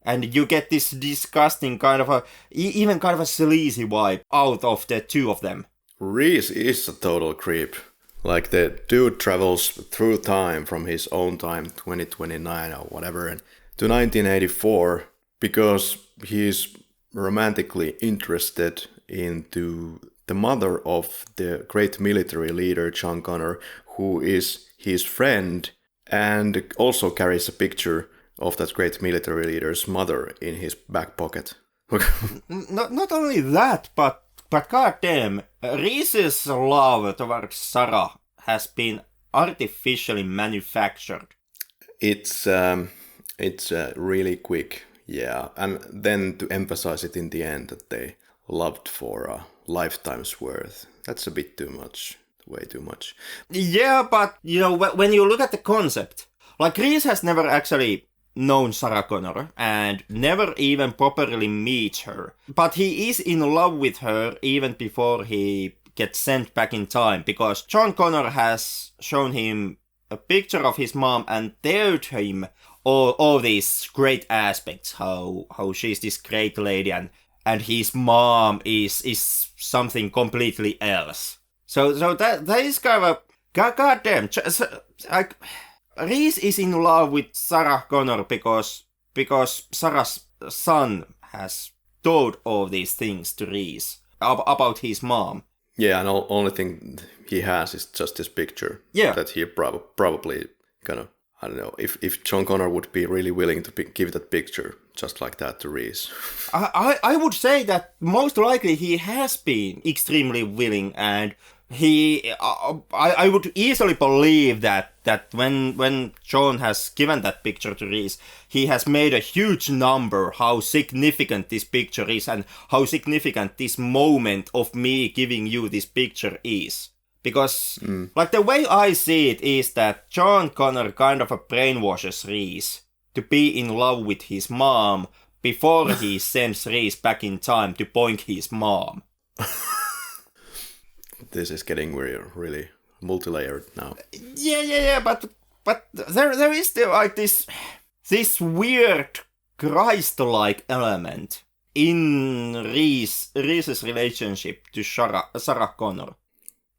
And you get this disgusting kind of even kind of a sleazy vibe out of the two of them. Reese is a total creep. Like, the dude travels through time from his own time, 2029 or whatever, and to 1984 because he's romantically interested into the mother of the great military leader John Connor, who is his friend and also carries a picture of that great military leader's mother in his back pocket. Not only that, but goddamn, Reese's love towards Sarah has been artificially manufactured. It's really quick, yeah. And then to emphasize it in the end that they loved for a lifetime's worth. That's a bit too much. Way too much. Yeah, but, you know, when you look at the concept, like, Reese has never actually known Sarah Connor and never even properly meets her. But he is in love with her even before he gets sent back in time, because John Connor has shown him a picture of his mom and told him all these great aspects, how she's this great lady and his mom is something completely else. So that is kind of a goddamn. Like, Reese is in love with Sarah Connor because Sarah's son has told all these things to Reese about his mom. Yeah, and only thing he has is just this picture. Yeah. That he probably kind of, I don't know, if John Connor would be really willing to give that picture just like that to Reese. I would say that most likely he has been extremely willing, and I would easily believe that when John has given that picture to Reese, he has made a huge number how significant this picture is and how significant this moment of me giving you this picture is. Because, like, the way I see it is that John Connor kind of brainwashes Reese to be in love with his mom before he sends Reese back in time to boink his mom. This is getting really multi-layered now. Yeah, but there is still like this weird Christ-like element in Reese's relationship to Sarah Connor.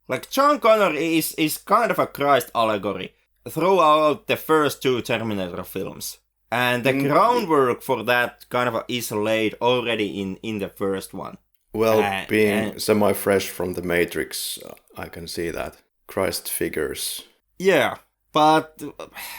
Like, John Connor is kind of a Christ allegory throughout the first two Terminator films. And the groundwork for that kind of is laid already in the first one. Well, being semi-fresh from the Matrix, I can see that. Christ figures. Yeah, but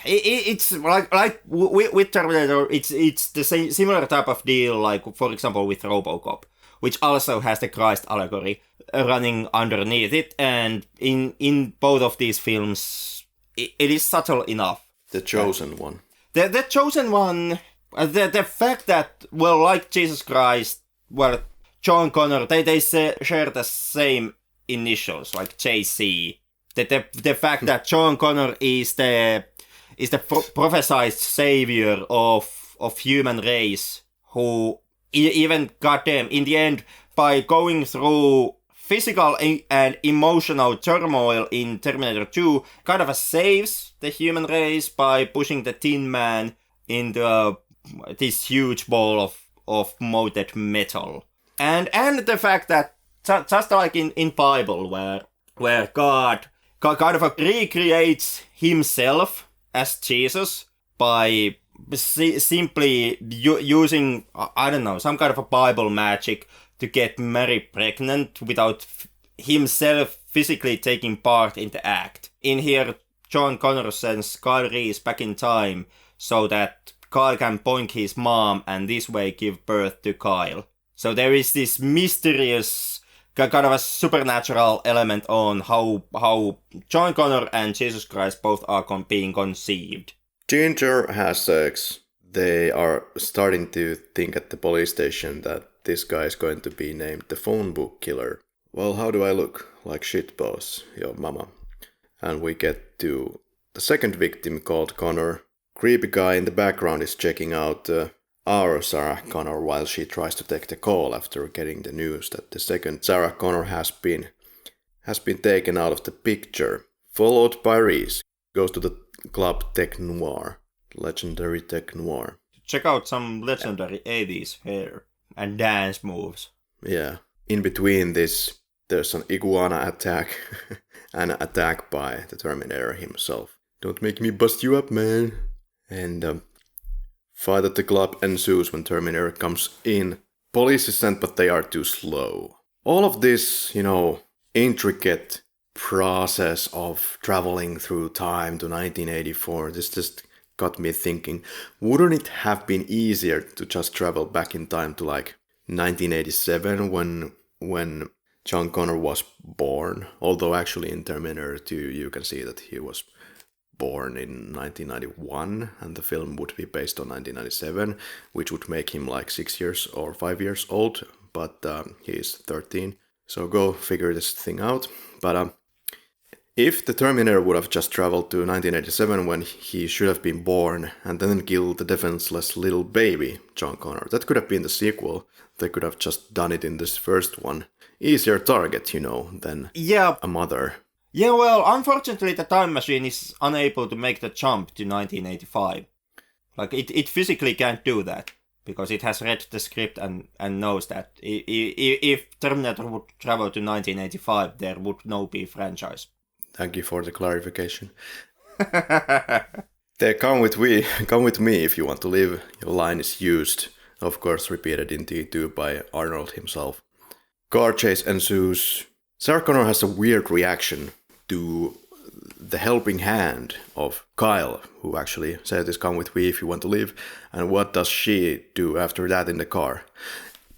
it's like with Terminator, it's the same similar type of deal, like, for example, with RoboCop, which also has the Christ allegory running underneath it, and in both of these films, it is subtle enough. The chosen one. The chosen one, the fact that, well, like Jesus Christ, well, John Connor, they share the same initials, like JC. The fact that John Connor is the prophesied savior of human race, who even, goddamn, in the end, by going through physical and emotional turmoil in Terminator 2, kind of saves the human race by pushing the Tin Man into this huge ball of molten metal. And the fact that, just like in Bible, where God kind of recreates himself as Jesus by simply using, I don't know, some kind of a Bible magic to get Mary pregnant without himself physically taking part in the act. In here, John Connor sends Kyle Reese back in time so that Kyle can boink his mom and this way give birth to Kyle. So there is this mysterious kind of a supernatural element on how John Connor and Jesus Christ both are being conceived. Ginger has sex. They are starting to think at the police station that this guy is going to be named the phone book killer. Well, how do I look? Like shit, boss, yo mama. And we get to the second victim called Connor. Creepy guy in the background is checking out our Sarah Connor while she tries to take the call after getting the news that the second Sarah Connor has been taken out of the picture. Followed by Reese. Goes to the club Tech Noir. Legendary Tech Noir. Check out some legendary 80s hair and dance moves. Yeah. In between this, there's an iguana attack. An attack by the Terminator himself. Don't make me bust you up, man. And fight at the club ensues when Terminator comes in. Police is sent, but they are too slow. All of this, intricate process of traveling through time to 1984, this just got me thinking, wouldn't it have been easier to just travel back in time to like 1987 when John Connor was born? Although actually in Terminator 2 you can see that he was born in 1991 and the film would be based on 1997, which would make him like 6 years or 5 years old, but he is 13. So go figure this thing out. But if the Terminator would have just traveled to 1987 when he should have been born and then killed the defenseless little baby, John Connor, that could have been the sequel. They could have just done it in this first one. Easier target, than a mother. Yeah, well, unfortunately the time machine is unable to make the jump to 1985. Like, it physically can't do that, because it has read the script and knows that if Terminator would travel to 1985, there would no be franchise. Thank you for the clarification. Come with me if you want to live. Your line is used, of course repeated in T2 by Arnold himself. Car chase ensues. Sarah Connor has a weird reaction to the helping hand of Kyle, who actually said this, come with me if you want to live. And what does she do after that in the car?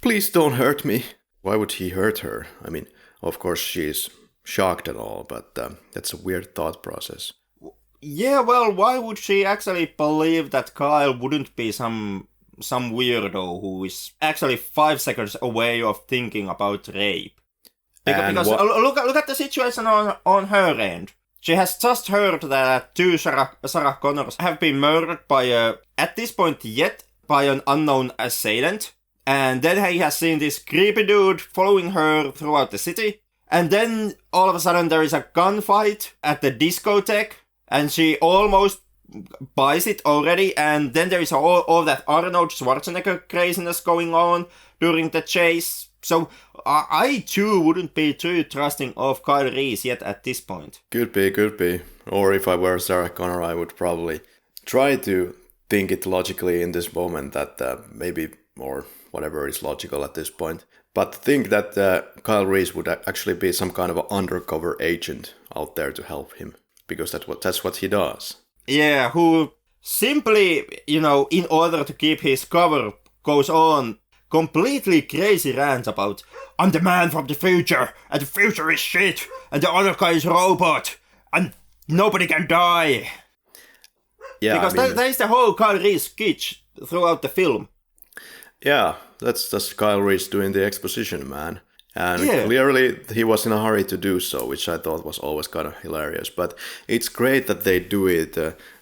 Please don't hurt me. Why would he hurt her? I mean, of course she's shocked and all, but that's a weird thought process. Yeah, well, why would she actually believe that Kyle wouldn't be some weirdo who is actually 5 seconds away of thinking about rape? Because look at the situation on her end. She has just heard that two Sarah Connors have been murdered by at this point yet, by an unknown assailant. And then he has seen this creepy dude following her throughout the city. And then all of a sudden there is a gunfight at the discotheque. And she almost buys it already. And then there is all that Arnold Schwarzenegger craziness going on during the chase. So I too wouldn't be too trusting of Kyle Reese yet at this point. Could be. Or if I were Sarah Connor, I would probably try to think it logically in this moment that maybe, or whatever is logical at this point. But think that Kyle Reese would actually be some kind of an undercover agent out there to help him. Because that's what he does. Yeah, who simply, in order to keep his cover, goes on completely crazy rants about, I'm the man from the future, and the future is shit, and the other guy is a robot, and nobody can die. Yeah, because that is the whole Kyle Reese sketch throughout the film. Yeah, that's Kyle Reese doing the exposition, man. And clearly he was in a hurry to do so, which I thought was always kind of hilarious. But it's great that they do it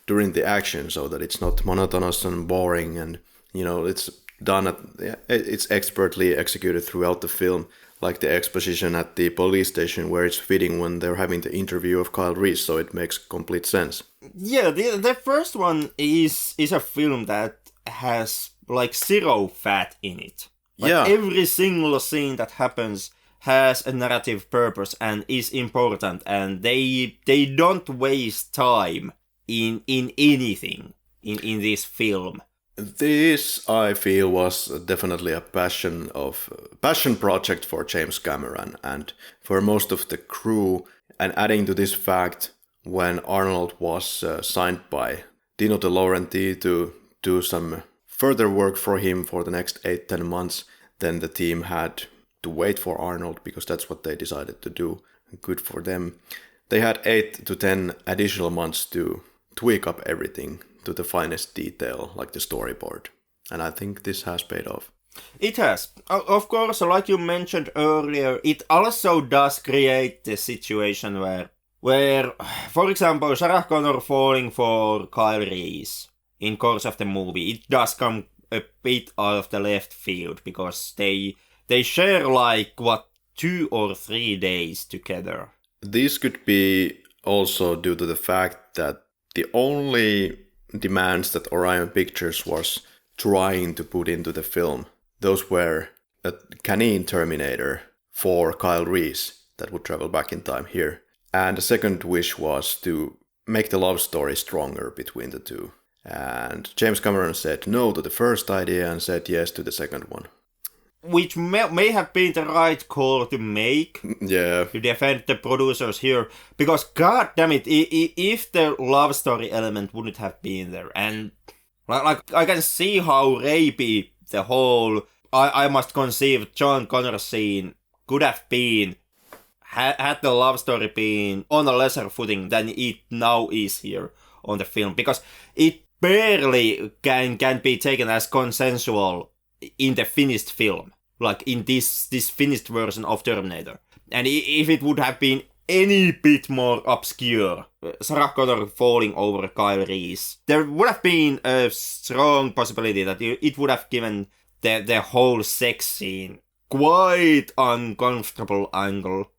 during the action so that it's not monotonous and boring, and, it's done it's expertly executed throughout the film, like the exposition at the police station where it's fitting when they're having the interview of Kyle Reese, so it makes complete sense. Yeah, the first one is a film that has like zero fat in it. Like every single scene that happens has a narrative purpose and is important, and they don't waste time in anything in this film. This, I feel, was definitely a passion project for James Cameron and for most of the crew. And adding to this fact, when Arnold was signed by Dino De Laurenti to do some further work for him for the next 8-10 months, then the team had to wait for Arnold because that's what they decided to do. Good for them. They had 8 to 10 additional months to tweak up everything to the finest detail, like the storyboard. And I think this has paid off. It has. Of course, like you mentioned earlier, it also does create the situation where, for example, Sarah Connor falling for Kyle Reese in course of the movie, it does come a bit out of the left field because they share 2 or 3 days together. This could be also due to the fact that the only demands that Orion Pictures was trying to put into the film, those were a canine Terminator for Kyle Reese that would travel back in time here. And the second wish was to make the love story stronger between the two. And James Cameron said no to the first idea and said yes to the second one. Which may have been the right call to make. Yeah. To defend the producers here. Because, god damn it, if the love story element wouldn't have been there, and I can see how rapey the whole I must conceive John Connor scene could have been had the love story been on a lesser footing than it now is here on the film. Because it barely can be taken as consensual in the finished film, like in this finished version of Terminator. And if it would have been any bit more obscure, Sarah Connor falling over Kyle Reese, there would have been a strong possibility that it would have given the whole sex scene quite uncomfortable angle.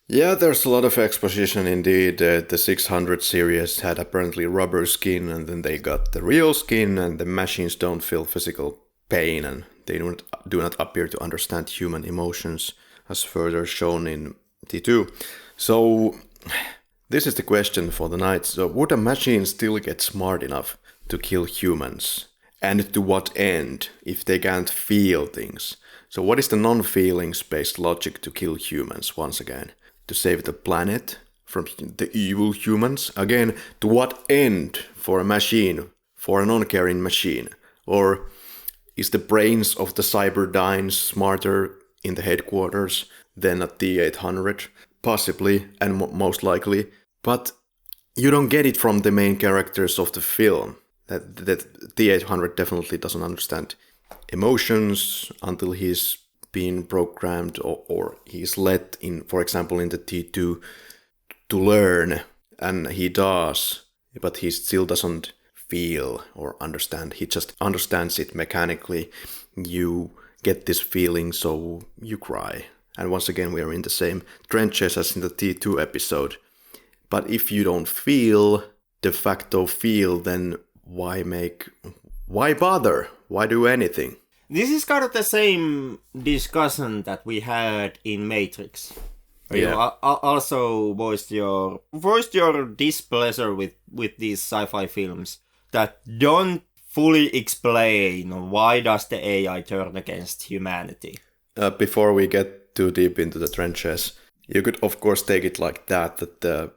Yeah, there's a lot of exposition indeed. The 600 series had apparently rubber skin, and then they got the real skin, and the machines don't feel physical pain, and they do not appear to understand human emotions, as further shown in T2. So, this is the question for the night. So, would a machine still get smart enough to kill humans? And to what end, if they can't feel things? So what is the non-feelings-based logic to kill humans once again? To save the planet from the evil humans? Again, to what end for a machine, for a non-caring machine? Or is the brains of the Cyberdynes smarter in the headquarters than at T-800? Possibly, and most likely. But you don't get it from the main characters of the film. That T-800 definitely doesn't understand emotions until he's been programmed or he's let in, for example, in the T2 to learn, and he does, but he still doesn't feel or understand. He just understands it mechanically. You get this feeling, so you cry. And once again, we are in the same trenches as in the T2 episode. But if you don't feel, de facto feel, then why bother? Why do anything? This is kind of the same discussion that we had in Matrix. Yeah. You also voiced your displeasure with these sci-fi films that don't fully explain why does the AI turn against humanity. Before we get too deep into the trenches, you could of course take it like that the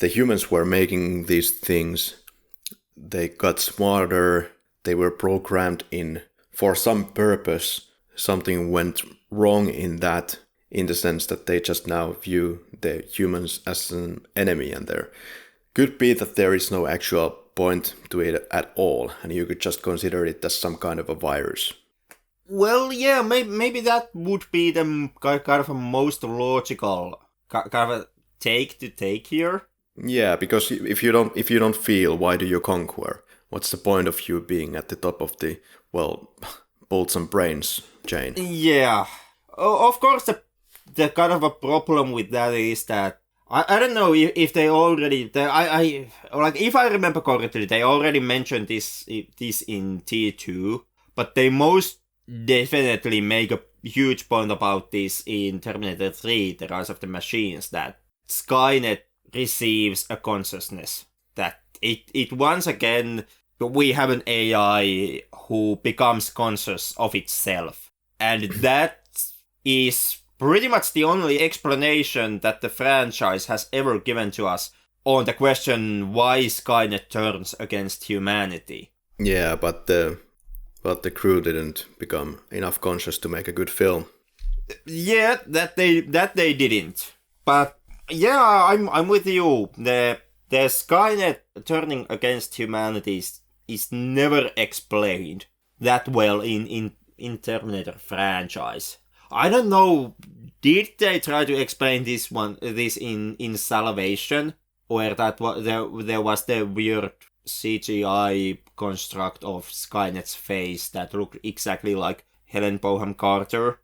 humans were making these things. They got smarter, they were programmed in for some purpose. Something went wrong in that, in the sense that they just now view the humans as an enemy, and there could be that there is no actual point to it at all, and you could just consider it as some kind of a virus. Well, yeah, maybe that would be the kind of a most logical kind of a take here. Yeah, because if you don't feel, why do you conquer? What's the point of you being at the top of the, bolts and brains chain? Yeah. Of course, the kind of a problem with that is that I don't know if they already if I remember correctly, they already mentioned this in T2, but they most definitely make a huge point about this in Terminator 3, The Rise of the Machines, that Skynet receives a consciousness, that it once again, we have an AI who becomes conscious of itself, and that is pretty much the only explanation that the franchise has ever given to us on the question why Skynet turns against humanity. Yeah, but But the crew didn't become enough conscious to make a good film. Yeah, that they didn't. But yeah, I'm with you. The Skynet turning against humanity is never explained that well in Terminator franchise. I don't know. Did they try to explain this in Salvation, where there was the weird CGI construct of Skynet's face that looked exactly like Helen Bonham Carter,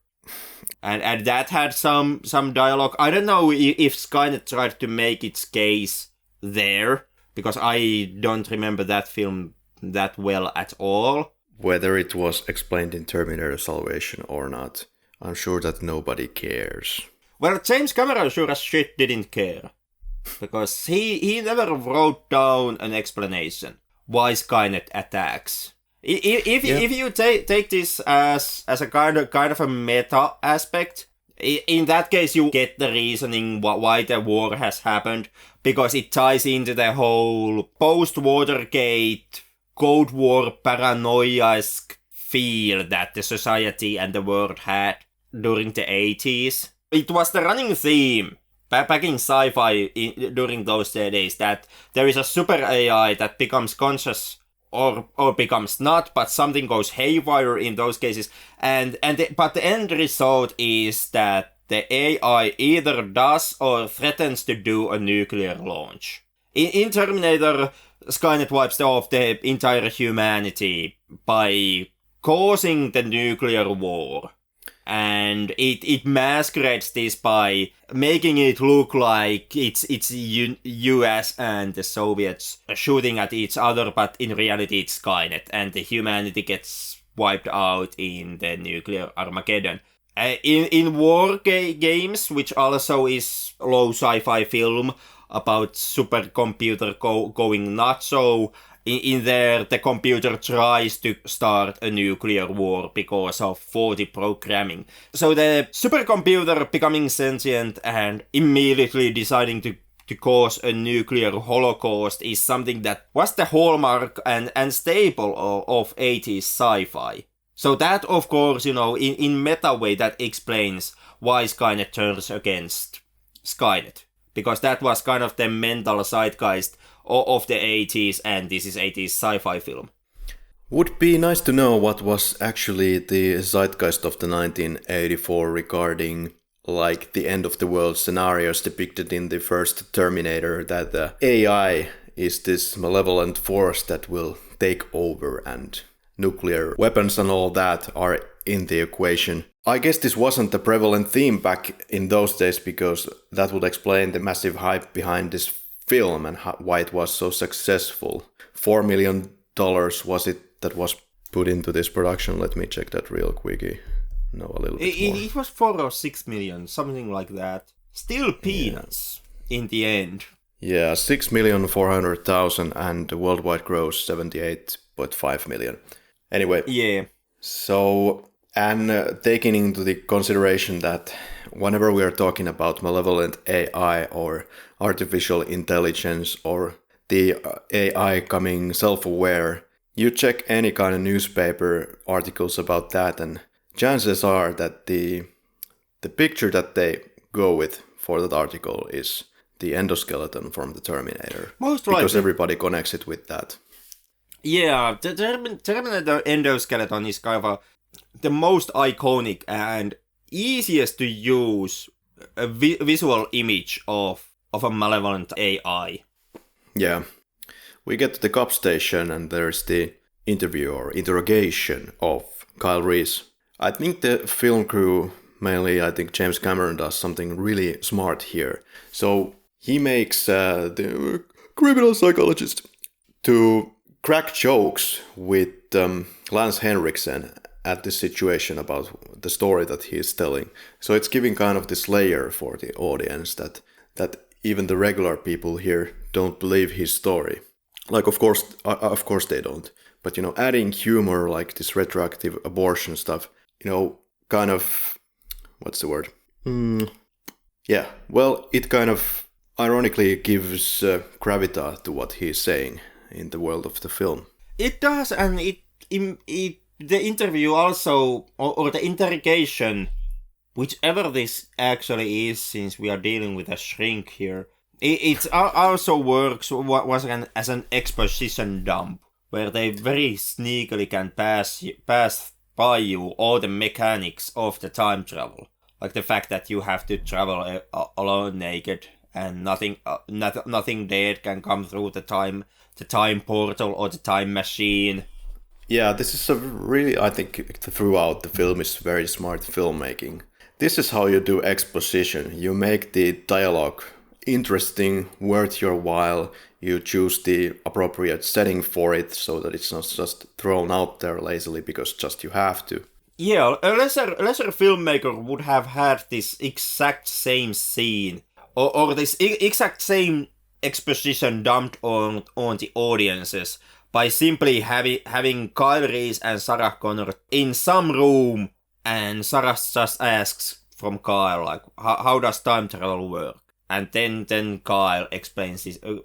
and that had some dialogue. I don't know if Skynet tried to make its case there, because I don't remember that film that well at all. Whether it was explained in Terminator Salvation or not, I'm sure that nobody cares. Well, James Cameron sure as shit didn't care. Because he never wrote down an explanation why Skynet attacks. If you take this as a kind of a meta aspect, in that case you get the reasoning why the war has happened, because it ties into the whole post-Watergate Cold War paranoia-esque feel that the society and the world had during the 80s. It was the running theme back in sci-fi during those days, that there is a super AI that becomes conscious or becomes not, but something goes haywire in those cases, but the end result is that the AI either does or threatens to do a nuclear launch. In Terminator, Skynet wipes off the entire humanity by causing the nuclear war. And it masquerades this by making it look like it's US and the Soviets shooting at each other, but in reality it's Skynet, and the humanity gets wiped out in the nuclear Armageddon. In War Games, which also is low sci-fi film about supercomputer going nuts, so in there, the computer tries to start a nuclear war because of faulty programming. So the supercomputer becoming sentient and immediately deciding to cause a nuclear holocaust is something that was the hallmark and staple of 80s sci-fi. So that, of course, in meta way, that explains why Skynet turns against Skynet. Because that was kind of the mental zeitgeist of the 80s, and this is 80s sci-fi film. Would be nice to know what was actually the zeitgeist of the 1984 regarding like the end of the world scenarios depicted in the first Terminator, that the AI is this malevolent force that will take over and nuclear weapons and all that are in the equation. I guess this wasn't a prevalent theme back in those days, because that would explain the massive hype behind this film and why it was so successful. $4 million was it that was put into this production? Let me check that real quickie. No, a little bit more. It was 4 or 6 million, something like that. Still peanuts in the end. Yeah, 6,400,000 and worldwide gross 78.5 million. Anyway. Yeah. So, and taking into the consideration that whenever we are talking about malevolent AI or artificial intelligence or the AI coming self-aware, you check any kind of newspaper articles about that, and chances are that the picture that they go with for that article is the endoskeleton from the Terminator. Most likely. Because everybody connects it with that. Yeah, the Terminator endoskeleton is kind of the most iconic and easiest to use a visual image of a malevolent AI. Yeah. We get to the cop station and there's the interview or interrogation of Kyle Reese. I think the film crew, mainly I think James Cameron, does something really smart here. So he makes the criminal psychologist to crack jokes with Lance Henriksen at this situation about the story that he is telling. So it's giving kind of this layer for the audience that even the regular people here don't believe his story. Like, of course they don't. But, adding humor like this retroactive abortion stuff, kind of, what's the word? Yeah, well, it kind of ironically gives gravitas to what he's saying in the world of the film. It does, and it the interview also, or the interrogation, whichever this actually is, since we are dealing with a shrink here, it also works once again as an exposition dump, where they very sneakily can pass by you all the mechanics of the time travel. Like the fact that you have to travel alone naked, and nothing dead can come through the time portal or the time machine. Yeah, this is a really, I think, throughout the film is very smart filmmaking. This is how you do exposition. You make the dialogue interesting, worth your while. You choose the appropriate setting for it so that it's not just thrown out there lazily because just you have to. Yeah, a lesser filmmaker would have had this exact same scene or this exact same exposition dumped on the audiences by simply having Kyle Reese and Sarah Connor in some room, and Sarah just asks from Kyle, like, how does time travel work? And then Kyle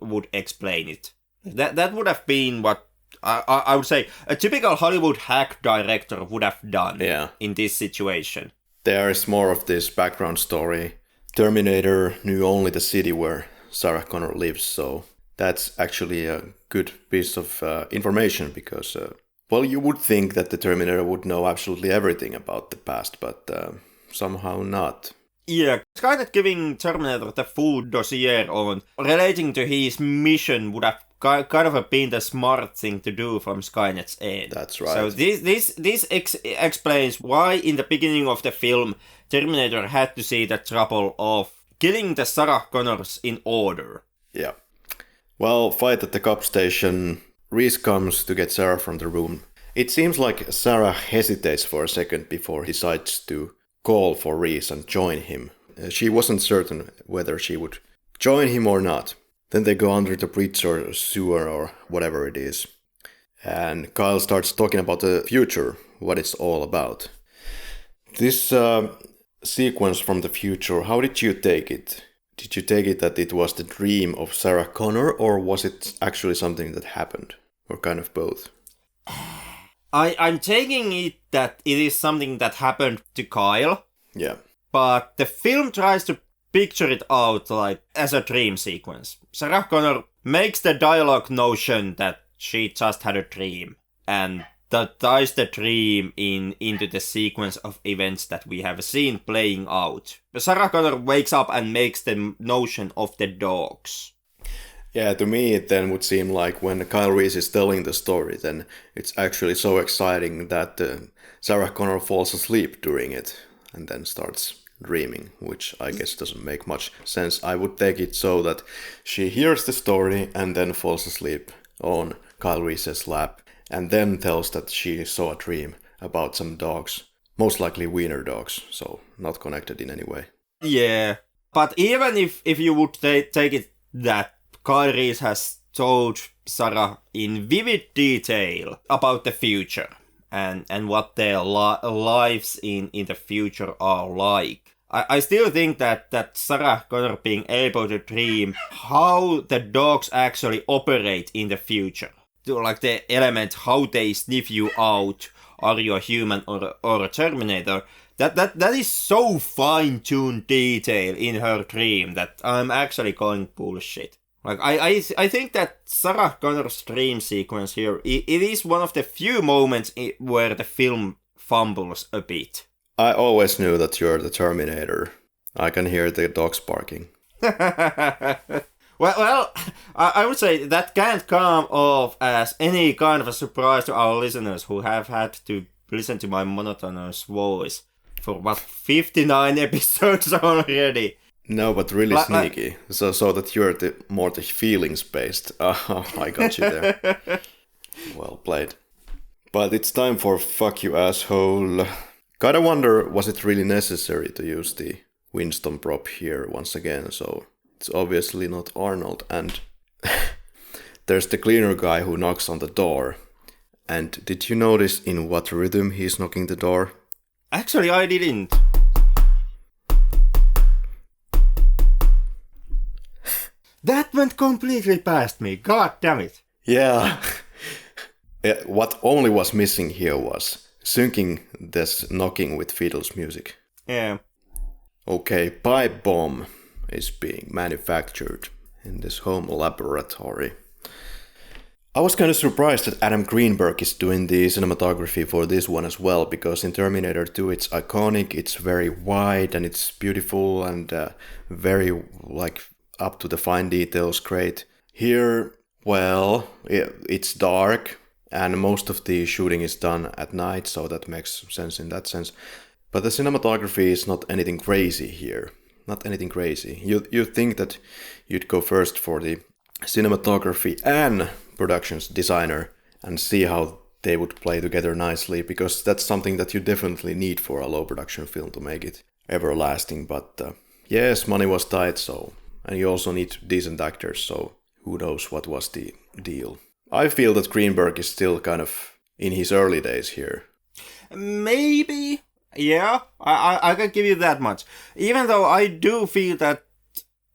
would explain it. That would have been what I would say a typical Hollywood hack director would have done in this situation. There is more of this background story. Terminator knew only the city where Sarah Connor lives, so that's actually a good piece of information because, well, you would think that the Terminator would know absolutely everything about the past, but somehow not. Yeah, Skynet giving Terminator the full dossier on relating to his mission would have kind of been the smart thing to do from Skynet's end. That's right. So this explains why in the beginning of the film Terminator had to see the trouble of killing the Sarah Connors in order. Yeah. Well, fight at the cop station. Reese comes to get Sarah from the room. It seems like Sarah hesitates for a second before decides to call for Reese and join him. She wasn't certain whether she would join him or not. Then they go under the bridge or sewer or whatever it is. And Kyle starts talking about the future, what it's all about. This sequence from the future, how did you take it? Did you take it that it was the dream of Sarah Connor, or was it actually something that happened? Or kind of both? I'm taking it that it is something that happened to Kyle. Yeah. But the film tries to picture it out like as a dream sequence. Sarah Connor makes the dialogue notion that she just had a dream, and that ties the dream into the sequence of events that we have seen playing out. Sarah Connor wakes up and makes the notion of the dogs. Yeah, to me it then would seem like when Kyle Reese is telling the story, then it's actually so exciting that Sarah Connor falls asleep during it and then starts dreaming, which I guess doesn't make much sense. I would take it so that she hears the story and then falls asleep on Kyle Reese's lap and then tells that she saw a dream about some dogs, most likely wiener dogs, so not connected in any way. Yeah, but even if you would take it that Kyle Reese has told Sarah in vivid detail about the future and what their lives in the future are like, I still think that Sarah Connor being able to dream how the dogs actually operate in the future, like the element how they sniff you out, are you a human or a Terminator, that is so fine-tuned detail in her dream that I'm actually going bullshit. Like I think that Sarah Connor's dream sequence here, it is one of the few moments where the film fumbles a bit. I always knew that you're the Terminator. I can hear the dogs barking. Well, I would say that can't come off as any kind of a surprise to our listeners who have had to listen to my monotonous voice for 59 episodes already. No, but really sneaky. So that you're more the feelings-based. I got you there. Well played. But it's time for Fuck You Asshole. Gotta wonder, was it really necessary to use the Winston prop here once again? So it's obviously not Arnold. And there's the cleaner guy who knocks on the door. And did you notice in what rhythm he's knocking the door? Actually, I didn't. That went completely past me. God damn it. Yeah. What only was missing here was syncing this knocking with fiddles music. Yeah. Okay, pipe bomb is being manufactured in this home laboratory. I was kind of surprised that Adam Greenberg is doing the cinematography for this one as well, because in Terminator 2 it's iconic, it's very wide and it's beautiful and very like up to the fine details, great. Here, well, it's dark and most of the shooting is done at night, so that makes sense in that sense. But the cinematography is not anything crazy here. Not anything crazy. You think that you'd go first for the cinematography and productions designer and see how they would play together nicely, because that's something that you definitely need for a low production film to make it everlasting. But yes, money was tight, so, and you also need decent actors, so who knows what was the deal. I feel that Greenberg is still kind of in his early days here. Maybe, yeah, I can give you that much. Even though I do feel that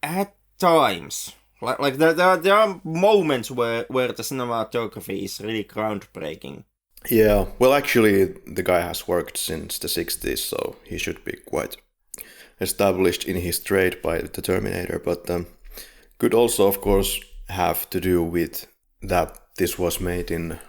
at times, like there are moments where the cinematography is really groundbreaking. Yeah, well, actually, the guy has worked since the 60s, so he should be quite established in his trade by the Terminator. But could also, of course, have to do with that this was made in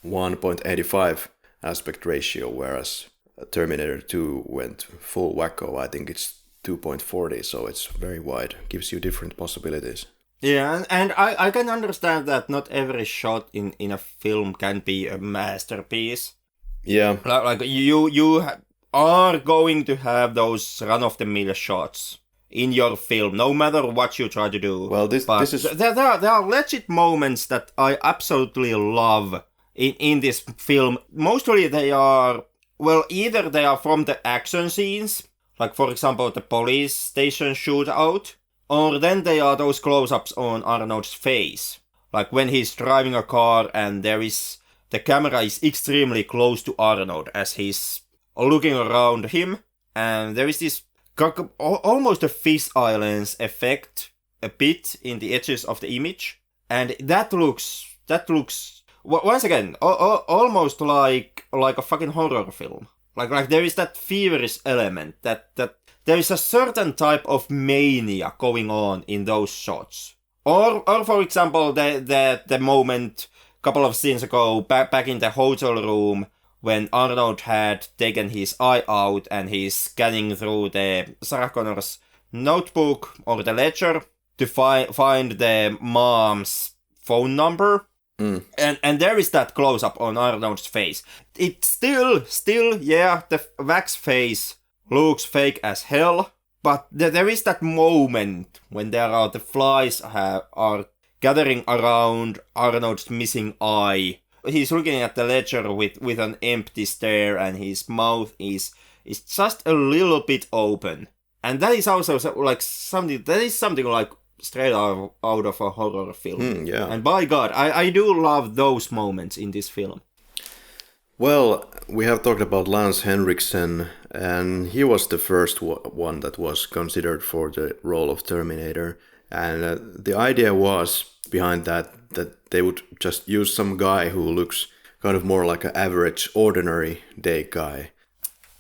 1.85 aspect ratio, whereas Terminator 2 went full wacko. I think it's 2.40, so it's very wide, gives you different possibilities. Yeah, and I can understand that not every shot in a film can be a masterpiece. Yeah. Like you are going to have those run-of-the-mill shots in your film, no matter what you try to do. Well, this is... There are legit moments that I absolutely love in this film. Mostly they are, well, either they are from the action scenes, like for example the police station shootout, or then they are those close-ups on Arnold's face. Like when he's driving a car and the camera is extremely close to Arnold as he's looking around him. And there is this almost a fisheye lens effect a bit in the edges of the image. And that looks once again, almost like a fucking horror film. Like there is that feverish element that there is a certain type of mania going on in those shots. Or for example, the moment a couple of scenes ago, back in the hotel room, when Arnold had taken his eye out and he's scanning through the Sarah Connor's notebook or the ledger to find the mom's phone number. Mm. And there is that close-up on Arnold's face. It's still, yeah, the wax face looks fake as hell, but there is that moment when the flies are gathering around Arnold's missing eye. He's looking at the ledger with an empty stare, and his mouth is just a little bit open. And that is also like something like straight out of a horror film. Yeah. And by God, I do love those moments in this film. Well, we have talked about Lance Henriksen, and he was the first one that was considered for the role of Terminator. And the idea was behind that they would just use some guy who looks kind of more like an average, ordinary day guy.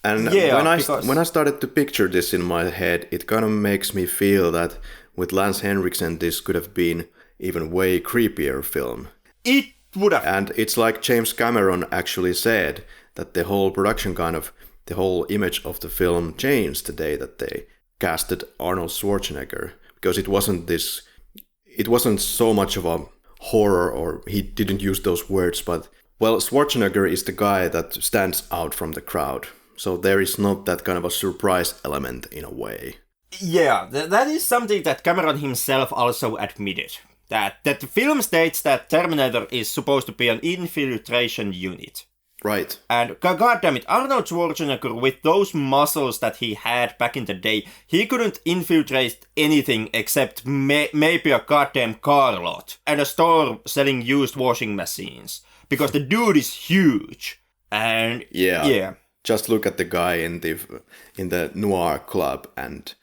And yeah, when I started to picture this in my head, it kind of makes me feel that with Lance Henriksen, this could have been even way creepier film. It would have. And it's like James Cameron actually said that the whole production the whole image of the film changed the day that they casted Arnold Schwarzenegger, because it wasn't so much of a horror, or he didn't use those words, but well, Schwarzenegger is the guy that stands out from the crowd. So there is not that kind of a surprise element in a way. Yeah, that is something that Cameron himself also admitted. That the film states that Terminator is supposed to be an infiltration unit. Right. And goddammit, Arnold Schwarzenegger, with those muscles that he had back in the day, he couldn't infiltrate anything except maybe a goddamn car lot and a store selling used washing machines. Because the dude is huge. And yeah. Just look at the guy in the noir club and...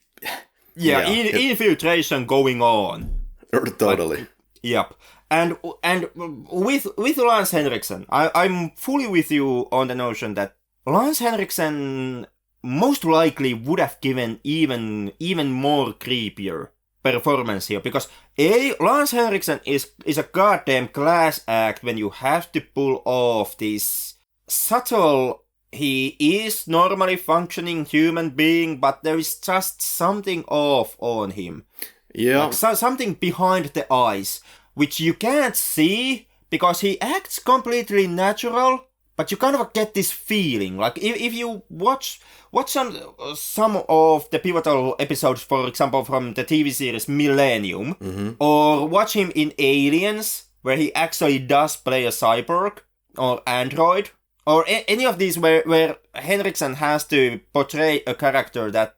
infiltration going on. Totally. Yep. And with Lance Henriksen, I'm fully with you on the notion that Lance Henriksen most likely would have given even more creepier performance here, because Lance Henriksen is a goddamn class act when you have to pull off this subtle, he is normally functioning human being, but there is just something off on him. Yeah. Like something behind the eyes, which you can't see because he acts completely natural, but you kind of get this feeling. Like if you watch some of the pivotal episodes, for example, from the TV series Millennium, or watch him in Aliens, where he actually does play a cyborg or android, or any of these where Henriksen has to portray a character that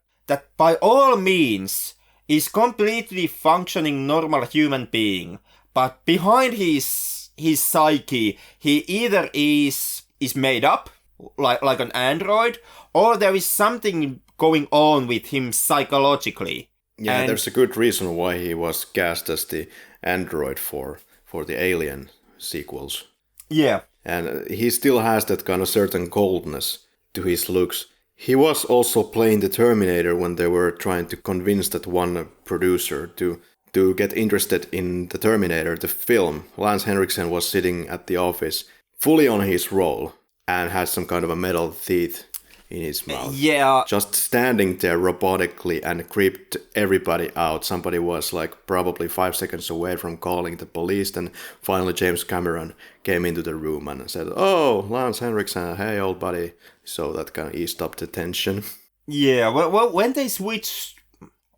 by all means is completely functioning normal human being, but behind his psyche, he either is made up, like an android, or there is something going on with him psychologically. Yeah, there's a good reason why he was cast as the android for the Alien sequels. Yeah. And he still has that kind of certain coldness to his looks. He was also playing the Terminator when they were trying to convince that one producer to get interested in the Terminator, the film. Lance Henriksen was sitting at the office fully on his role and had some kind of a metal teeth in his mouth. Yeah. Just standing there robotically and creeped everybody out. Somebody was like probably 5 seconds away from calling the police. Then finally James Cameron came into the room and said, "Oh, Lance Henriksen, hey old buddy." So that kind of eased up the tension. Yeah, well when they switched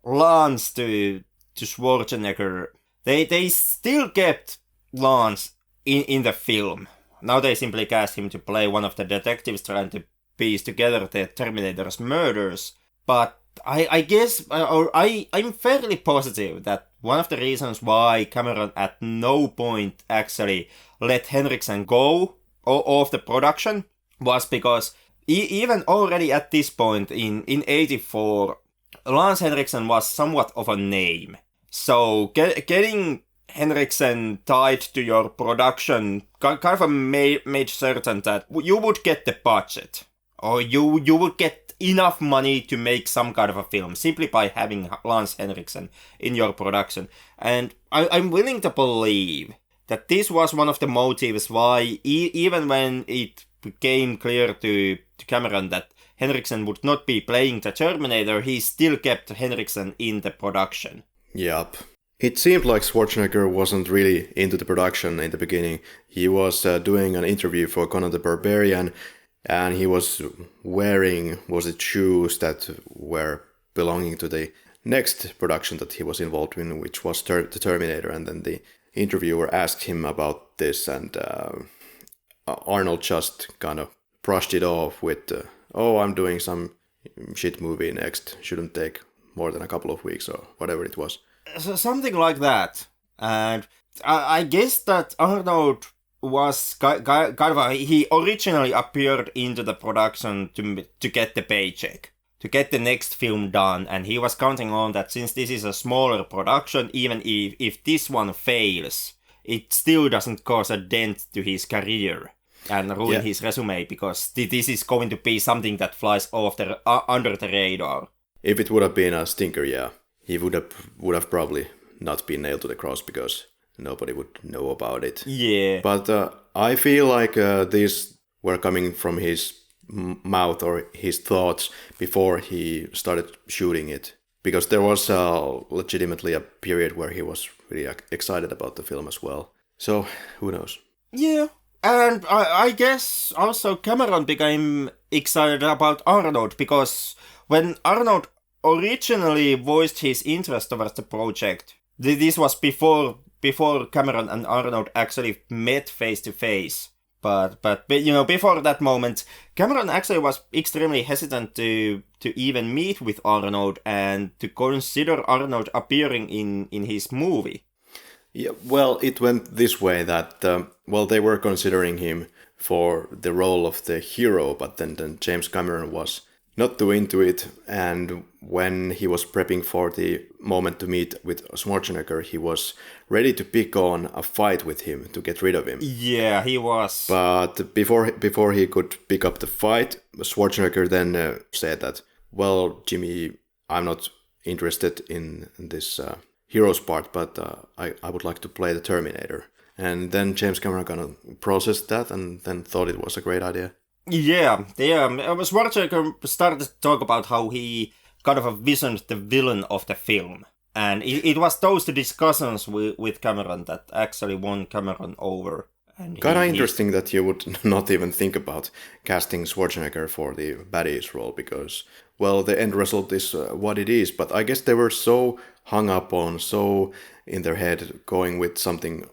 Lance to Schwarzenegger, they still kept Lance in the film. Now they simply cast him to play one of the detectives trying to piece together the Terminator's murders. But I guess, I'm fairly positive that one of the reasons why Cameron at no point actually let Henriksen go off the production was because even already at this point in 84, Lance Henriksen was somewhat of a name. So getting Henriksen tied to your production kind of made certain that you would get the budget, or you would get enough money to make some kind of a film simply by having Lance Henriksen in your production. And I'm willing to believe that this was one of the motives why, even when it became clear to Cameron that Henriksen would not be playing the Terminator, he still kept Henriksen in the production. Yup. It seemed like Schwarzenegger wasn't really into the production in the beginning. He was doing an interview for Conan the Barbarian, and he was wearing, shoes that were belonging to the next production that he was involved in, which was the Terminator. And then the interviewer asked him about this, and Arnold just kind of brushed it off with, "Oh, I'm doing some shit movie next. Shouldn't take more than a couple of weeks," or whatever it was. So something like that. And I guess that Arnold was kind of he originally appeared into the production to get the paycheck, to get the next film done, and he was counting on that since this is a smaller production, even if this one fails, it still doesn't cause a dent to his career and ruin his resume, because this is going to be something that flies off under the radar. If it would have been a stinker, he would have probably not been nailed to the cross because nobody would know about it. Yeah. But I feel like these were coming from his mouth or his thoughts before he started shooting it. Because there was legitimately a period where he was really excited about the film as well. So, who knows? Yeah. And I guess also Cameron became excited about Arnold, because when Arnold originally voiced his interest towards the project, this was before Cameron and Arnold actually met face to face. But before that moment, Cameron actually was extremely hesitant to even meet with Arnold and to consider Arnold appearing in his movie. Yeah, well, it went this way that they were considering him for the role of the hero, but then James Cameron was not too into it. And when he was prepping for the moment to meet with Schwarzenegger, he was ready to pick on a fight with him to get rid of him. Yeah, he was. But before he could pick up the fight, Schwarzenegger then said that, well, Jimmy, I'm not interested in this hero's part, but I would like to play the Terminator. And then James Cameron kind of processed that and then thought it was a great idea. Yeah. Schwarzenegger started to talk about how he kind of visioned the villain of the film. And it was those discussions with Cameron that actually won Cameron over. Kind of interesting that you would not even think about casting Schwarzenegger for the baddies role because, well, the end result is what it is. But I guess they were so hung up on, so in their head, going with something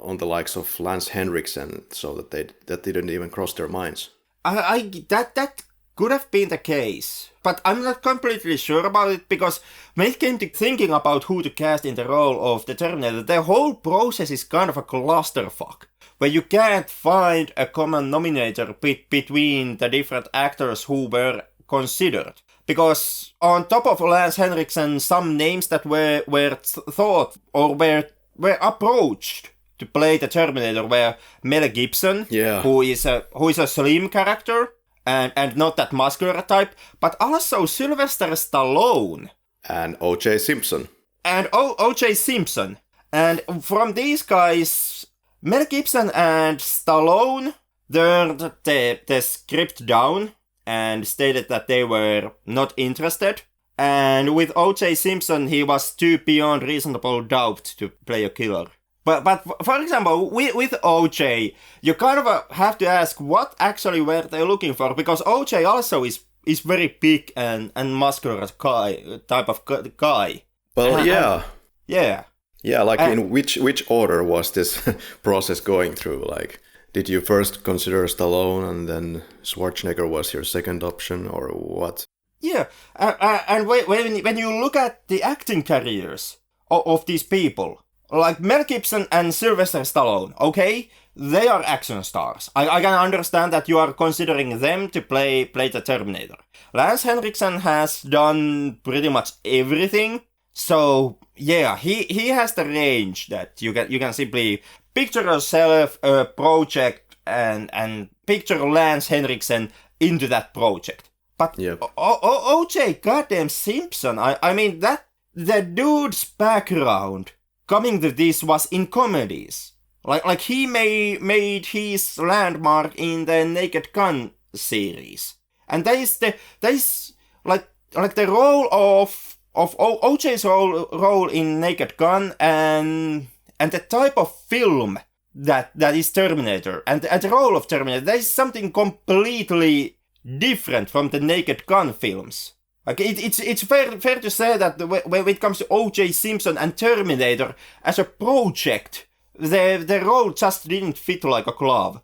on the likes of Lance Henriksen, so that didn't even cross their minds. That could have been the case, but I'm not completely sure about it because when it came to thinking about who to cast in the role of the Terminator, the whole process is kind of a clusterfuck, where you can't find a common nominator between the different actors who were considered. Because on top of Lance Henriksen, some names that were thought or were approached to play the Terminator were Mel Gibson, who is a slim character and not that muscular type, but also Sylvester Stallone and O.J. Simpson. And O.J. Simpson. And from these guys, Mel Gibson and Stallone turned the script down and stated that they were not interested. And with O.J. Simpson, he was too beyond reasonable doubt to play a killer. But for example, with O.J., you kind of have to ask what actually were they looking for, because O.J. also is very big and muscular type of guy. Well, yeah. Yeah. Yeah, like in which order was this process going through? Like, did you first consider Stallone and then Schwarzenegger was your second option, or what? Yeah, and when you look at the acting careers of these people, like Mel Gibson and Sylvester Stallone, okay, they are action stars. I can understand that you are considering them to play the Terminator. Lance Henriksen has done pretty much everything, so yeah, he has the range that you can simply picture yourself a project and picture Lance Henriksen into that project. But yep. O.J. goddamn Simpson, I mean, that the dude's background coming to this was in comedies. Like he made his landmark in the Naked Gun series. And there is like the role of O.J.'s role in Naked Gun and the type of film that is Terminator and the role of Terminator, there is something completely different from the Naked Gun films. Like it's fair to say that when it comes to O.J. Simpson and Terminator as a project, the role just didn't fit like a glove.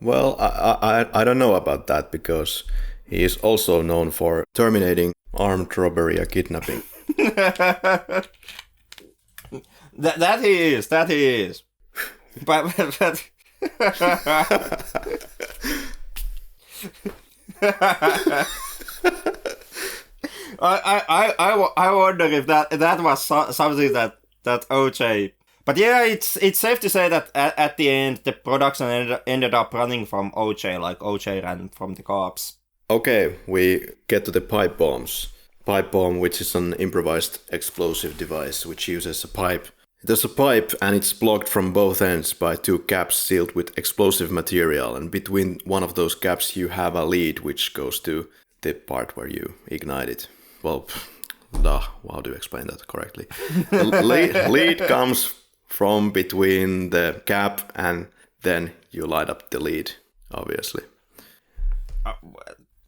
Well, I don't know about that because he is also known for terminating armed robbery and kidnapping. that he is. But I wonder if that was something that O.J. But yeah, it's safe to say that at the end the production ended up running from O.J. Like O.J. ran from the cops. Okay, we get to the pipe bombs. Pipe bomb, which is an improvised explosive device which uses a pipe. There's a pipe and it's blocked from both ends by two caps sealed with explosive material, and between one of those caps you have a lead which goes to the part where you ignite it. Well, how do you explain that correctly? The lead comes from between the cap and then you light up the lead, obviously.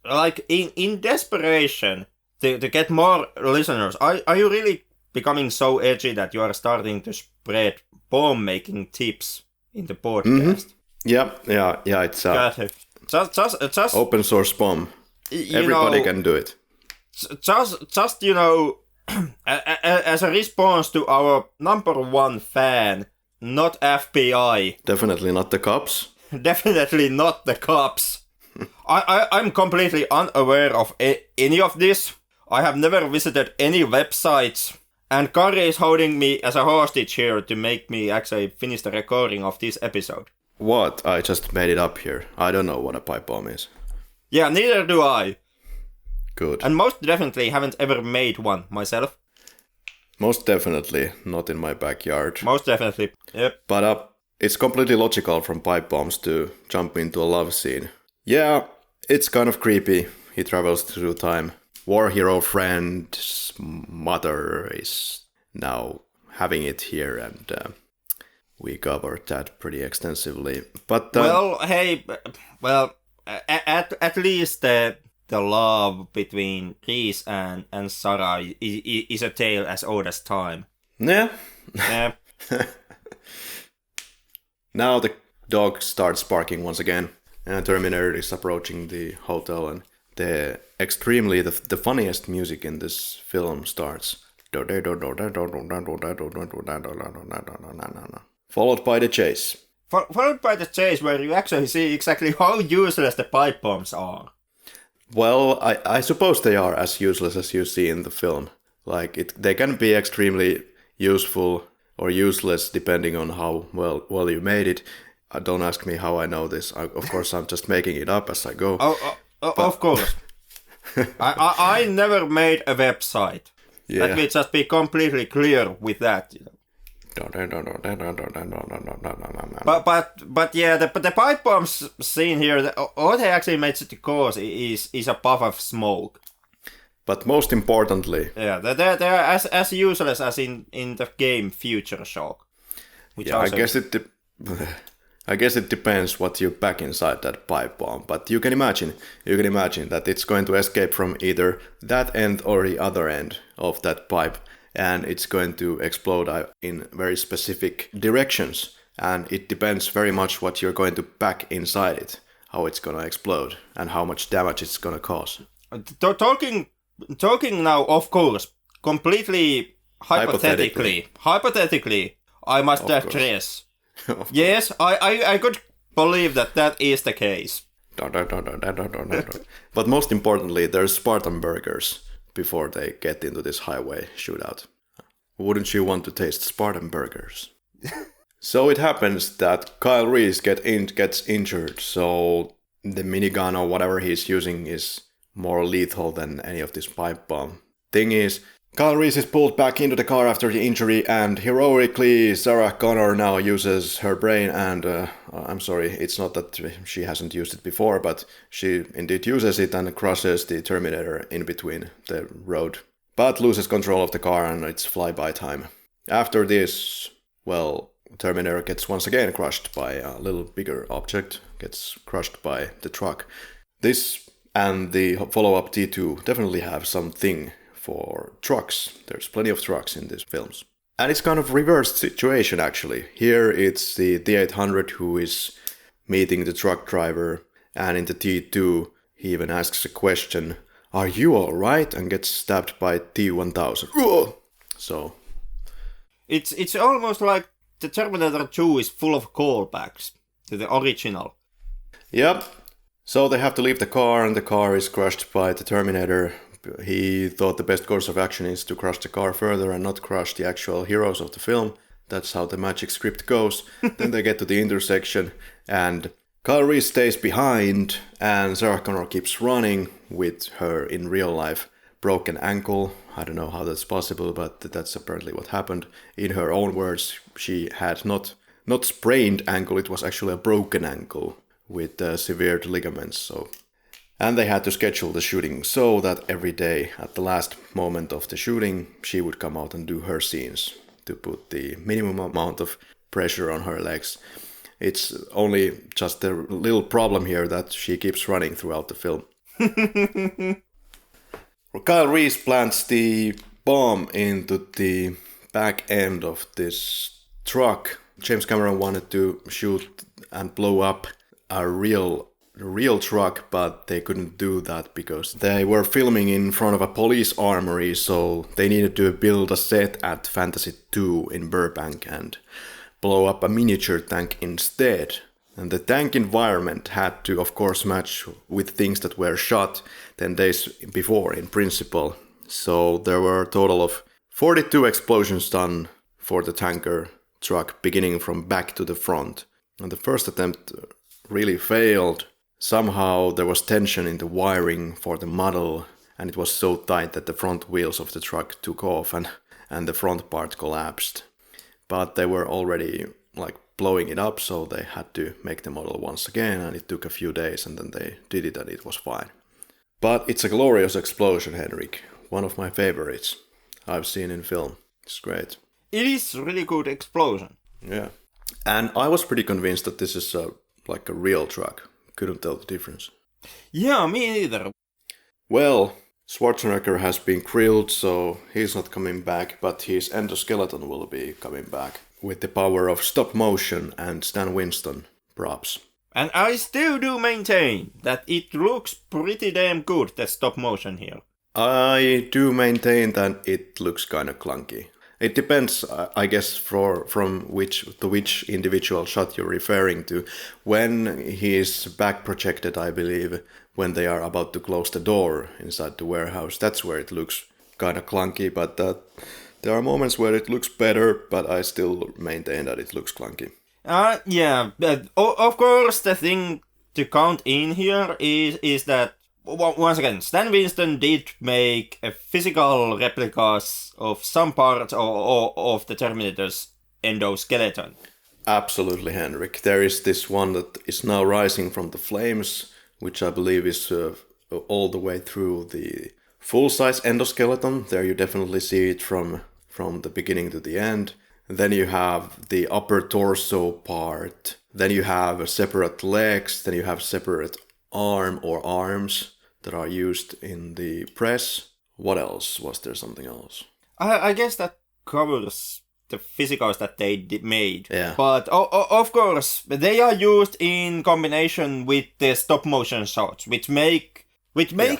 Like in desperation to get more listeners, are you really becoming so edgy that you are starting to spread bomb making tips in the podcast? Mm-hmm. Yeah. It's just open source bomb. Everybody can do it. Just as a response to our number one fan, not FBI. Definitely not the cops. Definitely not the cops. I'm completely unaware of any of this. I have never visited any websites. And Karri is holding me as a hostage here to make me actually finish the recording of this episode. What? I just made it up here. I don't know what a pipe bomb is. Yeah, neither do I. Good. And most definitely haven't ever made one myself. Most definitely not in my backyard. Most definitely, yep. But it's completely logical from pipe bombs to jump into a love scene. Yeah, it's kind of creepy. He travels through time. War hero friend's mother is now having it here, and we covered that pretty extensively. But at least the love between Chris and Sarah is a tale as old as time. Yeah. Yeah. Now the dog starts barking once again, and Terminator is approaching the hotel, and the funniest music in this film starts. Followed by the chase. Followed by the chase, where you actually see exactly how useless the pipe bombs are. Well, I suppose they are as useless as you see in the film. They can be extremely useful or useless depending on how well you made it. Don't ask me how I know this. Of course, I'm just making it up as I go. Of course. I never made a website. Yeah. Let me just be completely clear with that. But yeah, the pipe bombs scene here, all they actually made to cause is a puff of smoke. But most importantly, yeah, they're as useless as in the game Future Shock. Yeah, also... I guess it depends what you pack inside that pipe bomb. But you can imagine that it's going to escape from either that end or the other end of that pipe, and it's going to explode in very specific directions. And it depends very much what you're going to pack inside it, how it's going to explode, and how much damage it's going to cause. Talking now, of course, completely hypothetically, I must address. Yes, I could believe that is the case. But most importantly, there's Spartan burgers before they get into this highway shootout. Wouldn't you want to taste Spartan burgers? So it happens that Kyle Reese gets injured, so the minigun or whatever he's using is more lethal than any of this pipe bomb. Thing is, Kyle Reese is pulled back into the car after the injury, and heroically Sarah Connor now uses her brain, and I'm sorry, it's not that she hasn't used it before, but she indeed uses it and crushes the Terminator in between the road, but loses control of the car and it's flyby time. After this, Terminator gets once again crushed by a little bigger object, gets crushed by the truck. This and the follow-up T2 definitely have something for trucks. There's plenty of trucks in these films. And it's kind of reversed situation actually. Here it's the T800 who is meeting the truck driver, and in the T2 he even asks a question, "Are you alright?" and gets stabbed by T1000. So it's almost like the Terminator 2 is full of callbacks to the original. Yep. So they have to leave the car, and the car is crushed by the Terminator. He thought the best course of action is to crush the car further and not crush the actual heroes of the film. That's how the magic script goes. Then they get to the intersection, and Kyle Reese stays behind, and Sarah Connor keeps running with her in real life broken ankle. I don't know how that's possible, but that's apparently what happened. In her own words, she had not sprained ankle, it was actually a broken ankle with severed ligaments. And they had to schedule the shooting so that every day at the last moment of the shooting she would come out and do her scenes to put the minimum amount of pressure on her legs. It's only just a little problem here that she keeps running throughout the film. Kyle Reese plants the bomb into the back end of this truck. James Cameron wanted to shoot and blow up a real truck, but they couldn't do that because they were filming in front of a police armory, so they needed to build a set at Fantasy 2 in Burbank and blow up a miniature tank instead. And the tank environment had to, of course, match with things that were shot 10 days before, in principle. So there were a total of 42 explosions done for the tanker truck, beginning from back to the front. And the first attempt really failed. Somehow there was tension in the wiring for the model, and it was so tight that the front wheels of the truck took off and the front part collapsed. But they were already blowing it up, so they had to make the model once again, and it took a few days, and then they did it and it was fine. But it's a glorious explosion, Henrik. One of my favorites I've seen in film. It's great. It is a really good explosion. Yeah. And I was pretty convinced that this is a real truck. Couldn't tell the difference. Yeah, me neither. Well, Schwarzenegger has been grilled, so he's not coming back, but his endoskeleton will be coming back with the power of stop motion and Stan Winston props. And I still do maintain that it looks pretty damn good, the stop motion here. I do maintain that it looks kind of clunky. It depends, I guess, from which individual shot you're referring to. When he is back projected, I believe, when they are about to close the door inside the warehouse, that's where it looks kind of clunky. But there are moments where it looks better, but I still maintain that it looks clunky. Yeah. Of course, the thing to count in here is that, once again, Stan Winston did make a physical replicas of some parts of the Terminator's endoskeleton. Absolutely, Henrik. There is this one that is now rising from the flames, which I believe is all the way through the full-size endoskeleton. There you definitely see it from the beginning to the end. Then you have the upper torso part. Then you have separate legs. Then you have separate arm or arms that are used in the press. What else? Was there something else? I guess that covers the physicals that they made. Yeah. But of course, they are used in combination with the stop motion shots, which makes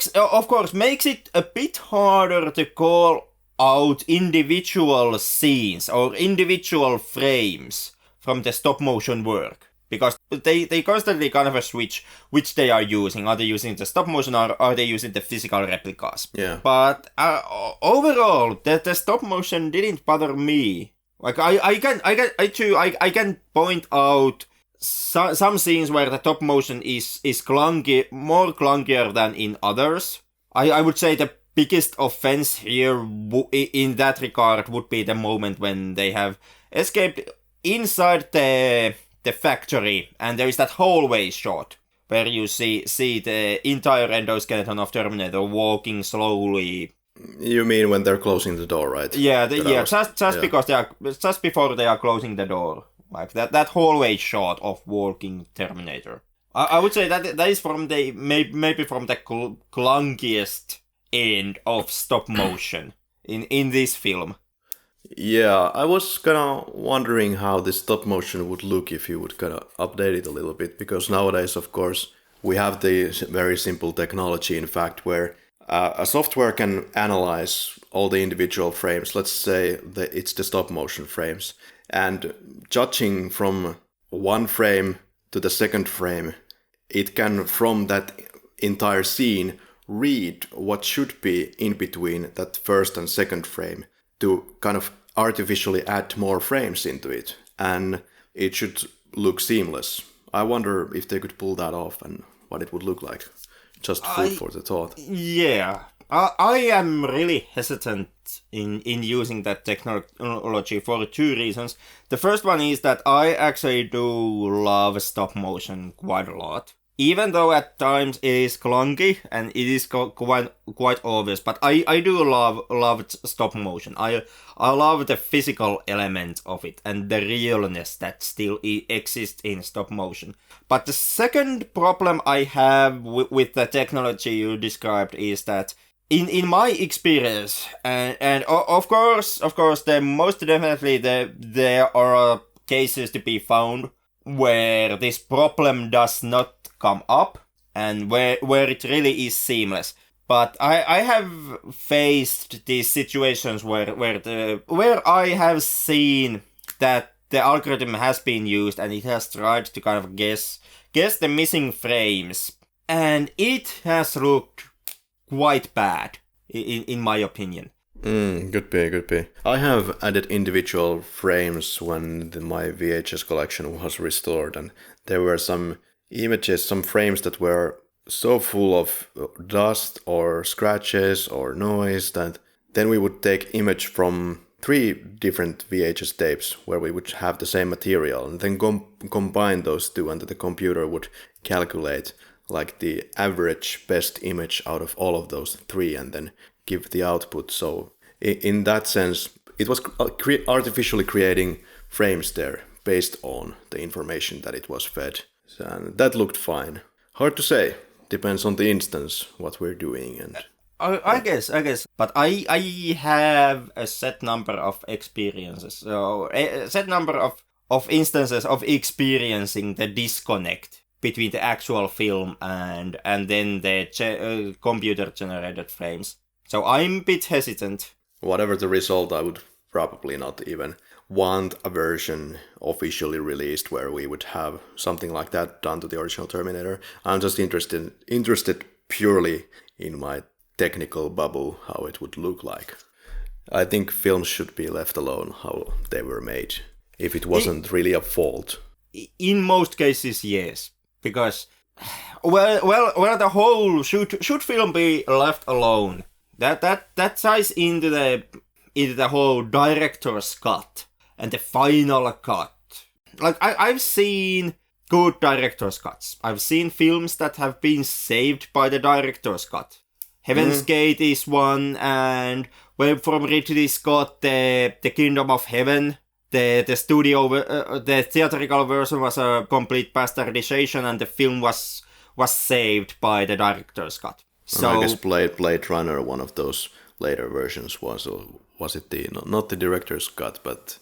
it a bit harder to call out individual scenes or individual frames from the stop motion work. Because they constantly kind of switch which they are using. Are they using the stop motion or are they using the physical replicas? Yeah. But overall, the stop motion didn't bother me. Like I can point out some scenes where the stop motion is clunky, more clunkier than in others. I would say the biggest offense here in that regard would be the moment when they have escaped inside the factory, and there is that hallway shot where you see the entire endoskeleton of Terminator walking slowly. You mean when they're closing the door, right? Yeah, just before they are closing the door, like that hallway shot of walking Terminator. I would say that is from the maybe from the clunkiest end of stop motion in this film. Yeah, I was kind of wondering how this stop motion would look if you would kind of update it a little bit, because nowadays, of course, we have the very simple technology, in fact, where a software can analyze all the individual frames. Let's say that it's the stop motion frames, and judging from one frame to the second frame, it can, from that entire scene, read what should be in between that first and second frame to kind of artificially add more frames into it, and it should look seamless. I wonder if they could pull that off and what it would look like. Just food for the thought. Yeah, I am really hesitant in using that technology for two reasons. The first one is that I actually do love stop motion quite a lot. Even though at times it is clunky and it is quite obvious, but I do love stop motion. I love the physical element of it and the realness that still exists in stop motion. But the second problem I have with the technology you described is that in my experience, and of course, there most definitely there are cases to be found where this problem does not come up and where it really is seamless. But I have faced these situations where I have seen that the algorithm has been used and it has tried to kind of guess the missing frames. And it has looked quite bad, in my opinion. Could be. I have added individual frames when my VHS collection was restored, and there were some images, some frames that were so full of dust or scratches or noise that then we would take image from 3 different VHS tapes where we would have the same material and then combine those 2, and the computer would calculate like the average best image out of all of those 3 and then give the output. So in that sense, it was artificially creating frames there based on the information that it was fed. And that looked fine. Hard to say. Depends on the instance what we're doing. And I guess. But I have a set number of experiences. So a set number of instances of experiencing the disconnect between the actual film and then the computer-generated frames. So I'm a bit hesitant. Whatever the result, I would probably not even want a version officially released where we would have something like that done to the original Terminator. I'm just interested purely in my technical bubble, how it would look like. I think films should be left alone how they were made, if it wasn't really a fault. In most cases, yes. Because, well, the whole should film be left alone. That ties into the whole director's cut and the final cut. Like I've seen good director's cuts. I've seen films that have been saved by the director's cut. Heaven's Gate is one, and from Ridley Scott, the Kingdom of Heaven. The studio, the theatrical version was a complete bastardization, and the film was saved by the director's cut. So I guess Blade Runner, one of those later versions, was it not the director's cut, but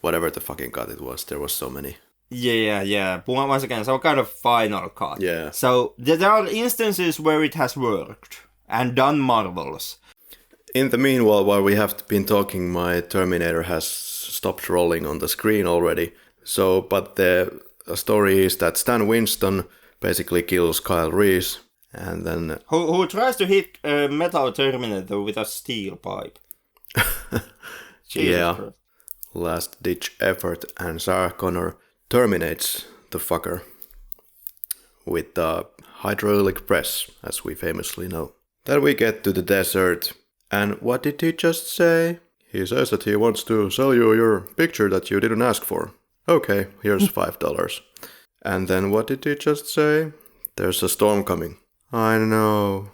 whatever the fucking cut it was. There was so many. Yeah. But once again, some kind of final cut. Yeah. So there are instances where it has worked and done marvels. In the meanwhile, while we have been talking, my Terminator has stopped rolling on the screen already. So, but the story is that Stan Winston basically kills Kyle Reese, and then who tries to hit a metal Terminator with a steel pipe. Yeah, Christ. Last ditch effort, and Sarah Connor terminates the fucker with the hydraulic press, as we famously know. Then we get to the desert. And what did he just say? He says that he wants to sell you your picture that you didn't ask for. Okay, here's $5. And then what did he just say? There's a storm coming. I know.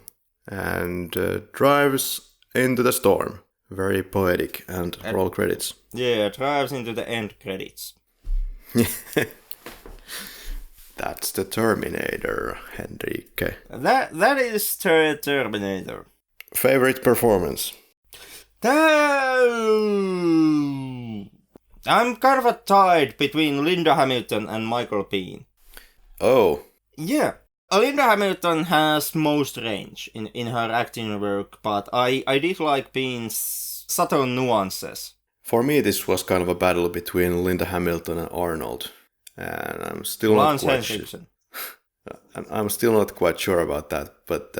And drives into the storm. Very poetic. And roll credits. Yeah, drives into the end credits. That's the Terminator, Henrik. That is the Terminator. Favorite performance? I'm kind of tied between Linda Hamilton and Michael Biehn. Oh. Yeah. Linda Hamilton has most range in her acting work, but I did like Biehn's subtle nuances. For me, this was kind of a battle between Linda Hamilton and Arnold. And I'm still not quite sure. I'm still not quite sure about that, but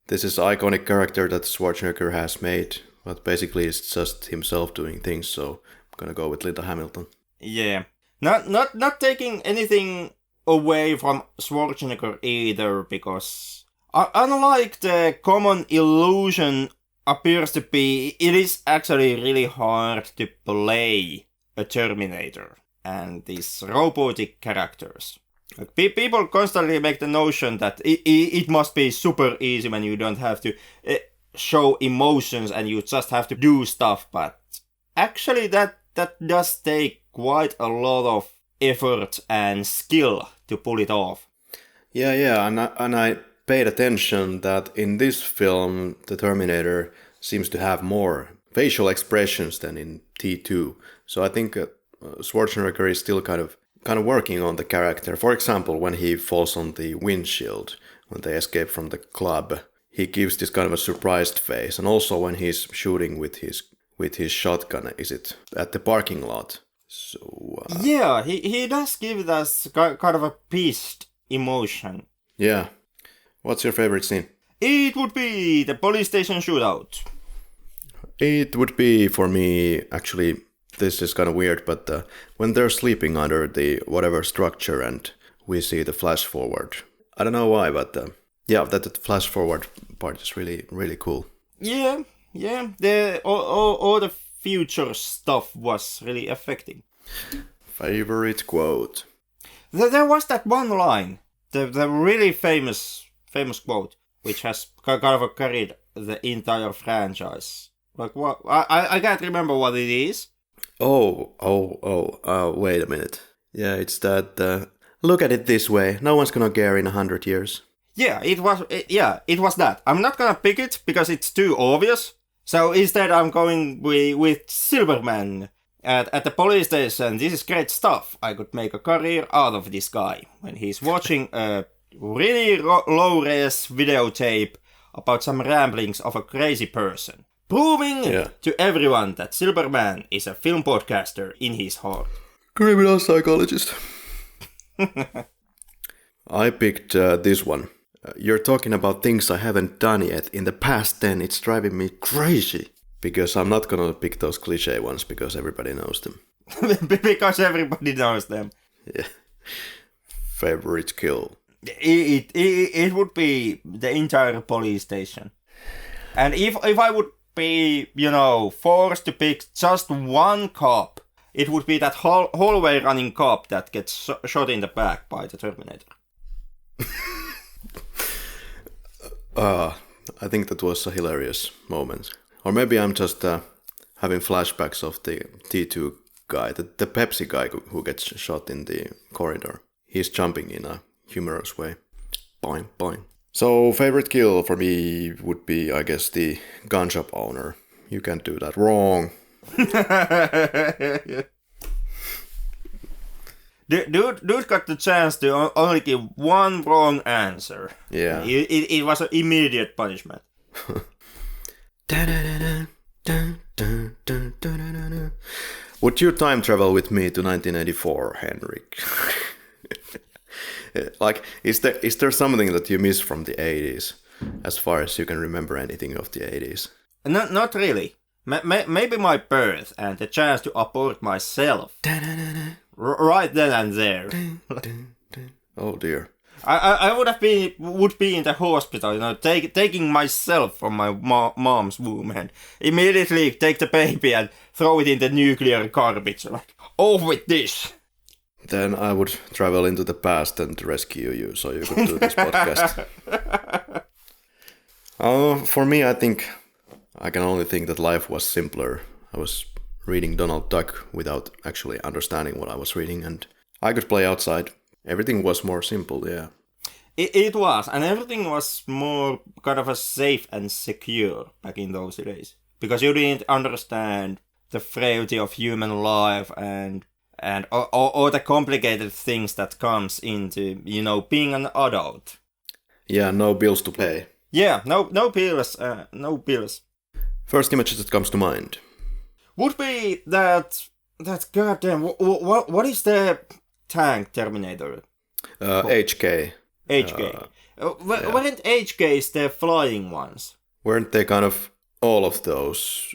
this is an iconic character that Schwarzenegger has made, but basically it's just himself doing things, so I'm gonna go with Linda Hamilton. Yeah. Not taking anything away from Schwarzenegger either, because unlike the common illusion appears to be, it is actually really hard to play a Terminator and these robotic characters. Like, people constantly make the notion that it must be super easy when you don't have to show emotions and you just have to do stuff, but actually that does take quite a lot of effort and skill to pull it off. Yeah, and I paid attention that in this film the Terminator seems to have more facial expressions than in T2. So I think Schwarzenegger is still kind of working on the character. For example, when he falls on the windshield, when they escape from the club, he gives this kind of a surprised face. And also when he's shooting with his shotgun, is it at the parking lot? So... Yeah, he does give us kind of a pissed emotion. Yeah. What's your favorite scene? It would be the police station shootout. It would be, for me, actually, this is kind of weird, but when they're sleeping under the whatever structure and we see the flash forward. I don't know why, but yeah, that flash forward part is really, really cool. Yeah. All the future stuff was really affecting. Favorite quote? There was that one line, the really famous quote, which has kind of carried the entire franchise. Like what? I can't remember what it is. Wait a minute. Yeah, it's that. Look at it this way. No one's gonna care in 100 years. Yeah, it was that. I'm not gonna pick it because it's too obvious. So instead, I'm going with Silverman at the police station. This is great stuff. I could make a career out of this guy when he's watching a really low-res videotape about some ramblings of a crazy person. Proving to everyone that Silverman is a film podcaster in his heart. Criminal psychologist. I picked this one. You're talking about things I haven't done yet in the past 10. It's driving me crazy. Because I'm not gonna pick those cliche ones because everybody knows them. Because everybody knows them. Yeah. Favorite kill? It would be the entire police station. And if I would be, forced to pick just one cop, it would be that hallway running cop that gets shot in the back by the Terminator. I think that was a hilarious moment. Or maybe I'm just having flashbacks of the T2 guy, the Pepsi guy who gets shot in the corridor. He's jumping in a humorous way. Boing, boing. So, favorite kill for me would be, I guess, the gun shop owner. You can't do that wrong. Dude got the chance to only give one wrong answer. Yeah. It was an immediate punishment. Would you time travel with me to 1984, Henrik? Like, is there something that you miss from the 80s, as far as you can remember anything of the 80s? Not really. Maybe my birth and the chance to abort myself. Right then and there. Oh dear. I would be in the hospital, taking myself from my mom's womb and immediately take the baby and throw it in the nuclear garbage. Like, off with this. Then I would travel into the past and rescue you so you could do this podcast. For me, I think I can only think that life was simpler. I was reading Donald Duck without actually understanding what I was reading, and I could play outside. Everything was more simple, yeah. It was, and everything was more kind of a safe and secure back in those days. Because you didn't understand the frailty of human life and all the complicated things that comes into, being an adult. Yeah, no bills to pay. Yeah, no bills, no bills. First image that comes to mind would be that goddamn, what is the tank Terminator? HK. HK. Weren't HKs the flying ones? Weren't they kind of all of those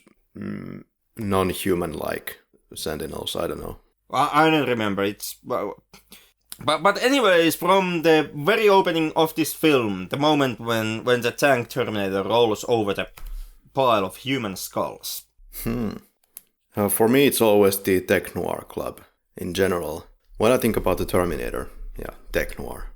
non-human-like Sentinels? I don't know. I don't remember. But anyways, from the very opening of this film, the moment when the tank Terminator rolls over the pile of human skulls. For me, it's always the Tech Noir Club in general. When I think about the Terminator, yeah, Tech Noir.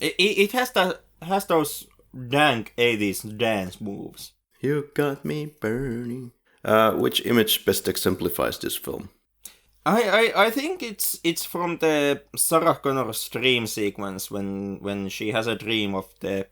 It has those dank 80s dance moves. You got me burning. Which image best exemplifies this film? I think it's from the Sarah Connor's dream sequence when she has a dream of the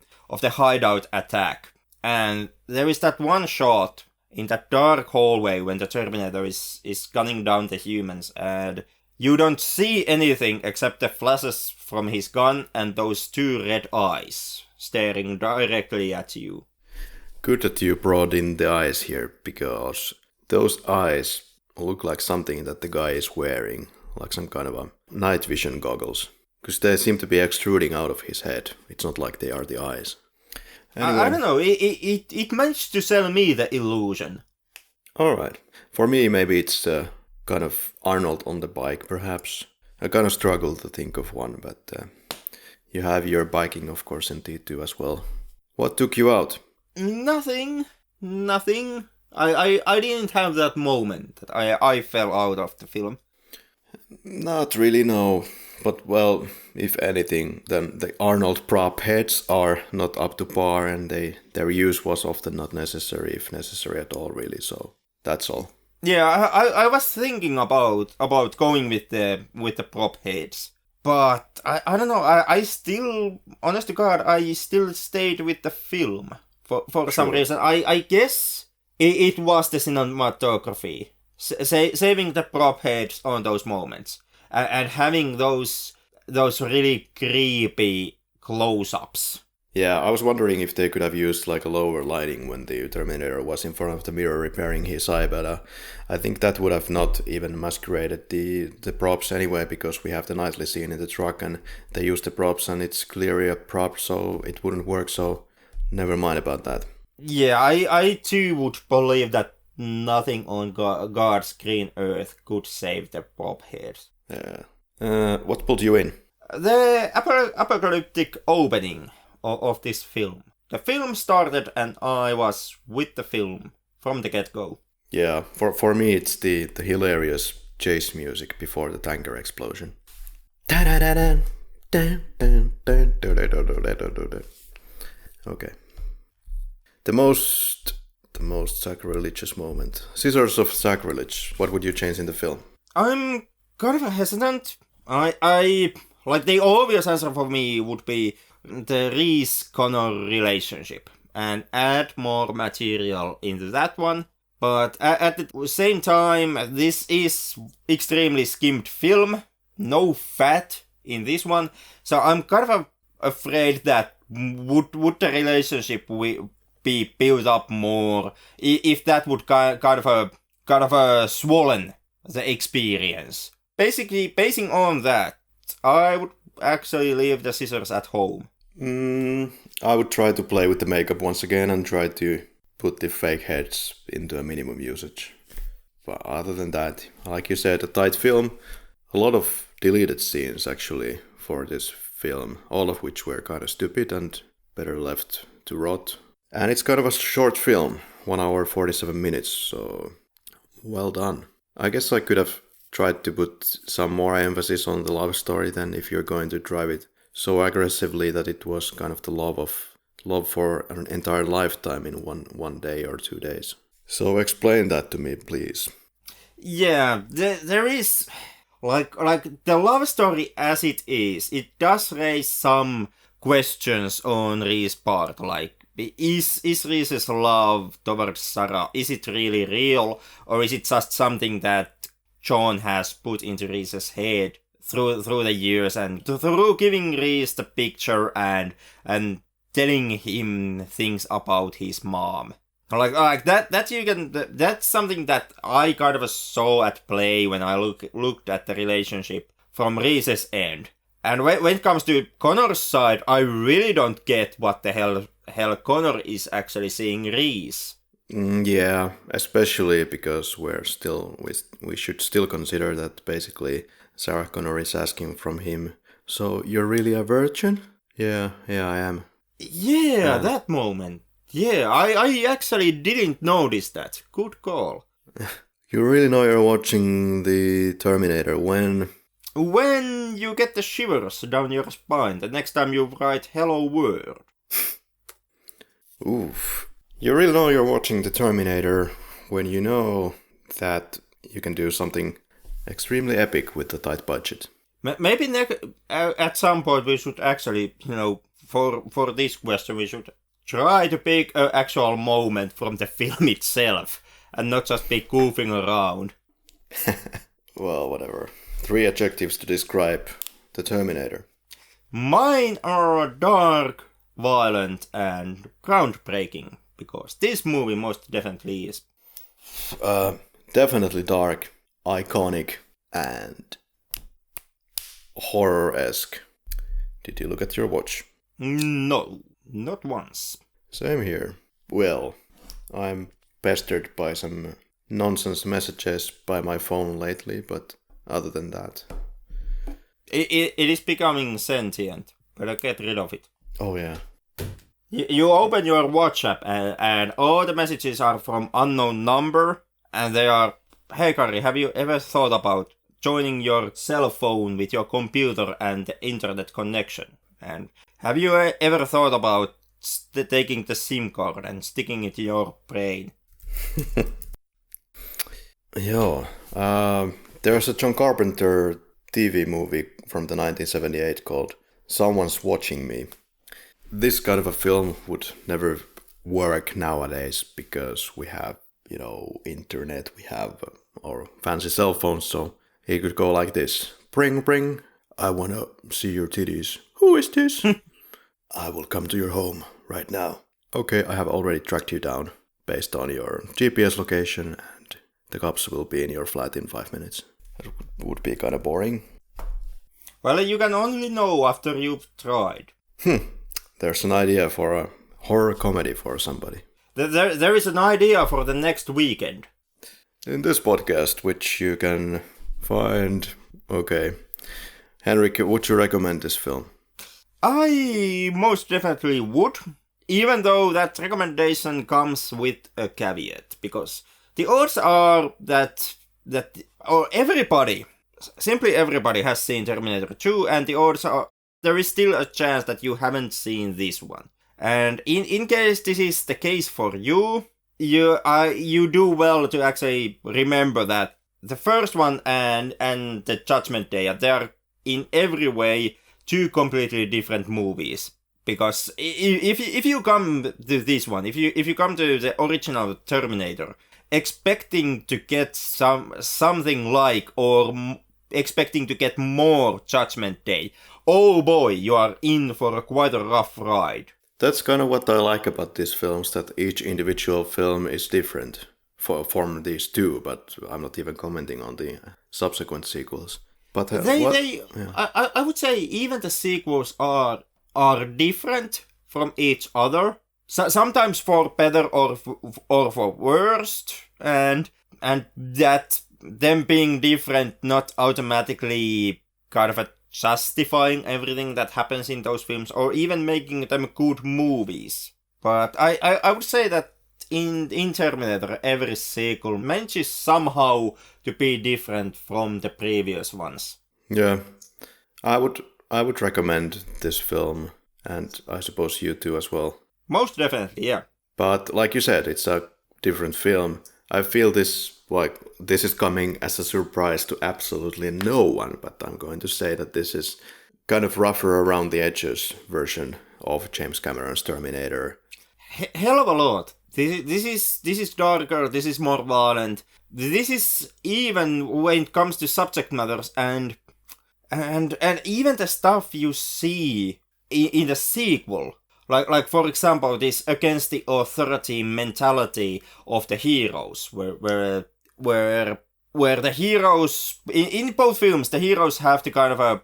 hideout attack, and there is that one shot in that dark hallway when the Terminator is gunning down the humans, and you don't see anything except the flashes from his gun and those two red eyes staring directly at you. Good that you brought in the eyes here, because those eyes look like something that the guy is wearing, like some kind of a night vision goggles. Because they seem to be extruding out of his head. It's not like they are the eyes. Anyway. I don't know, it managed to sell me the illusion. Alright. For me, maybe it's kind of Arnold on the bike, perhaps. I kind of struggle to think of one, but you have your biking, of course, in T2 as well. What took you out? Nothing. I didn't have that moment that I fell out of the film. Not really, no. But, well, if anything, then the Arnold prop heads are not up to par, and their use was often not necessary, if necessary at all, really. So that's all. Yeah, I was thinking about going with the prop heads, but I don't know. I still, honest to God, I still stayed with the film for some reason. I guess it was the cinematography, saving the prop heads on those moments. And having those really creepy close-ups. Yeah, I was wondering if they could have used like a lower lighting when the Terminator was in front of the mirror repairing his eye, but I think that would have not even masqueraded the props anyway, because we have the nightly scene in the truck and they use the props and it's clearly a prop, so it wouldn't work, so never mind about that. Yeah, I too would believe that nothing on God's green earth could save the prop heads. Yeah. What pulled you in? The apocalyptic opening of this film. The film started and I was with the film from the get-go. Yeah, for me it's the hilarious chase music before the tanker explosion. Okay. The most sacrilegious moment. Scissors of sacrilege. What would you change in the film? I'm kind of hesitant. I like the obvious answer for me would be the Reese-Connor relationship and add more material into that one. But at the same time, this is extremely skimmed film. No fat in this one. So I'm kind of afraid that would the relationship be built up more if that would kind of swollen the experience. Basically, basing on that, I would actually leave the scissors at home. I would try to play with the makeup once again and try to put the fake heads into a minimum usage. But other than that, like you said, a tight film, a lot of deleted scenes actually for this film, all of which were kind of stupid and better left to rot. And it's kind of a short film, 1 hour 47 minutes, so well done. I guess I could have tried to put some more emphasis on the love story than if you're going to drive it so aggressively that it was kind of the love for an entire lifetime in one day or 2 days. So explain that to me, please. Yeah, there is like the love story as it is. It does raise some questions on Reese's part, like is Reese's love towards Sarah, is it really real, or is it just something that John has put into Reese's head through the years and through giving Reese the picture and telling him things about his mom. Like that's something that I kind of saw at play when I looked at the relationship from Reese's end. And when it comes to Connor's side, I really don't get what the hell Connor is actually seeing Reese. Yeah, especially because we should still consider that basically Sarah Connor is asking from him, so you're really a virgin? Yeah, I am. Yeah, that moment. Yeah, I actually didn't notice that. Good call. You really know you're watching the Terminator when you get the shivers down your spine the next time you write hello world. Oof. You really know you're watching the Terminator when you know that you can do something extremely epic with a tight budget. Maybe at some point we should actually, for this question we should try to pick an actual moment from the film itself and not just be goofing around. Well, whatever. 3 adjectives to describe the Terminator. Mine are dark, violent, and groundbreaking, because this movie most definitely is. Definitely dark, iconic, and horror-esque. Did you look at your watch? No, not once. Same here. Well, I'm pestered by some nonsense messages by my phone lately, but other than that... It is becoming sentient. Better get rid of it. Oh yeah. You open your watch app and all the messages are from unknown number, and they are, hey Karri, have you ever thought about joining your cell phone with your computer and the internet connection? And have you ever thought about taking the SIM card and sticking it to your brain? Yeah. There's a John Carpenter TV movie from the 1978 called Someone's Watching Me. This kind of a film would never work nowadays because we have, internet, we have our fancy cell phones, so he could go like this. Bring, bring, I wanna see your titties. Who is this? I will come to your home right now. Okay, I have already tracked you down based on your GPS location, and the cops will be in your flat in 5 minutes. That would be kind of boring. Well, you can only know after you've tried. There's an idea for a horror comedy for somebody. There is an idea for the next weekend. In this podcast, which you can find... Okay. Henrik, would you recommend this film? I most definitely would. Even though that recommendation comes with a caveat. Because the odds are that simply everybody has seen Terminator 2, and the odds are there is still a chance that you haven't seen this one. And in case this is the case for you, you do well to actually remember that the first one and the Judgment Day, they are in every way two completely different movies. Because if you come to this one, if you come to the original Terminator, expecting to get something like or expecting to get more Judgment Day, oh boy, you are in for quite a rough ride. That's kind of what I like about these films, that each individual film is different from these two, but I'm not even commenting on the subsequent sequels. But I would say even the sequels are different from each other. Sometimes for better or for worst, and that them being different not automatically kind of justifying everything that happens in those films or even making them good movies. But I would say that in Terminator, every sequel manages somehow to be different from the previous ones. Yeah, I would recommend this film, and I suppose you too as well. Most definitely, yeah. But like you said, it's a different film. I feel this is coming as a surprise to absolutely no one, but I'm going to say that this is kind of rougher around the edges version of James Cameron's Terminator. Hell of a lot. This is darker, this is more violent. This is, even when it comes to subject matters and even the stuff you see in the sequel. Like for example, this against the authority mentality of the heroes, where the heroes in both films, the heroes have to kind of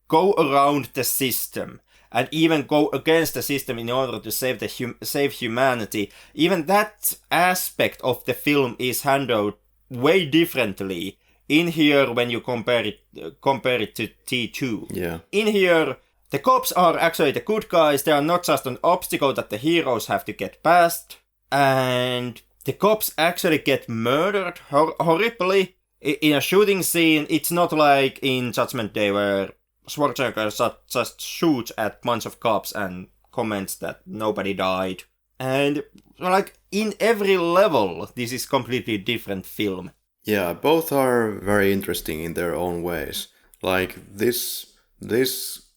go around the system and even go against the system in order to save humanity. Even that aspect of the film is handled way differently in here when you compare it to T2. Yeah. In here, the cops are actually the good guys. They are not just an obstacle that the heroes have to get past. And the cops actually get murdered horribly in a shooting scene. It's not like in Judgment Day where Schwarzenegger just shoots at a bunch of cops and comments that nobody died. And like in every level, this is completely different film. Yeah, both are very interesting in their own ways. Like this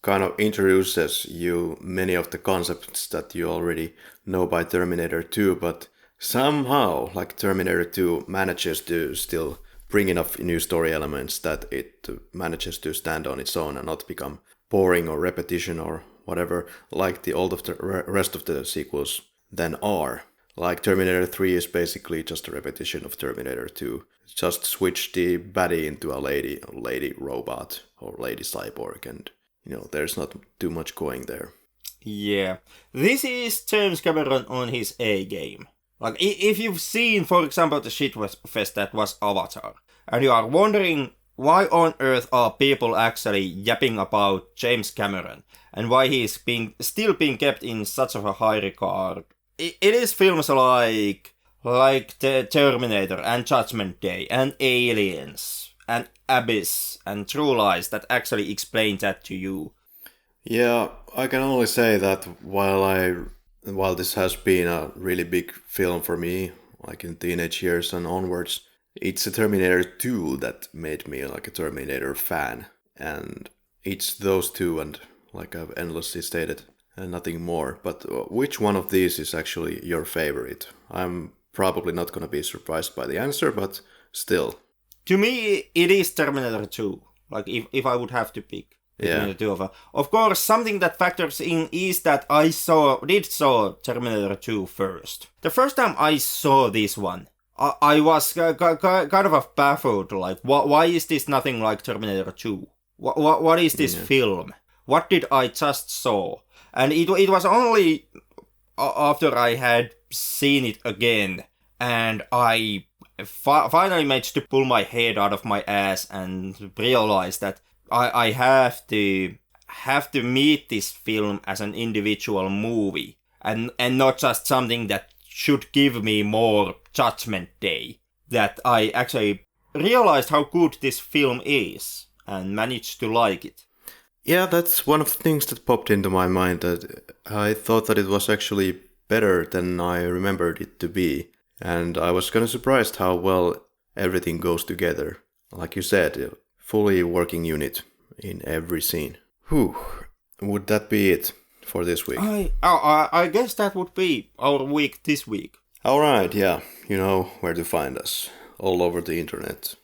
kind of introduces you many of the concepts that you already know by Terminator 2, but somehow, like Terminator 2 manages to still bring enough new story elements that it manages to stand on its own and not become boring or repetition or whatever, like all of the rest of the sequels then are. Like Terminator 3 is basically just a repetition of Terminator 2. Just switch the baddie into a lady robot or lady cyborg, and there's not too much going there. Yeah, this is James Cameron on his A game. Like, if you've seen, for example, the shitfest that was Avatar, and you are wondering why on earth are people actually yapping about James Cameron, and why he's still being kept in such of a high regard, it is films like the Terminator and Judgment Day and Aliens and Abyss and True Lies that actually explain that to you. Yeah, I can only say that while this has been a really big film for me, like in teenage years and onwards, it's a Terminator 2 that made me like a Terminator fan. And it's those two, and like I've endlessly stated, and nothing more. But which one of these is actually your favorite? I'm probably not going to be surprised by the answer, but still. To me, it is Terminator 2. Like, if I would have to pick. Yeah. The two of them. Of course, something that factors in is that I did saw Terminator 2 first. The first time I saw this one, I was kind of baffled. Like, why is this nothing like Terminator 2? What is this film? What did I just saw? And it was only after I had seen it again, and I finally managed to pull my head out of my ass and realize that I have to meet this film as an individual movie and not just something that should give me more Judgment Day. That I actually realized how good this film is and managed to like it. Yeah, that's one of the things that popped into my mind, that I thought that it was actually better than I remembered it to be. And I was kind of surprised how well everything goes together. Like you said, fully working unit in every scene. Whew. Would that be it for this week? I guess that would be our week this week. Alright, yeah. You know where to find us. All over the internet.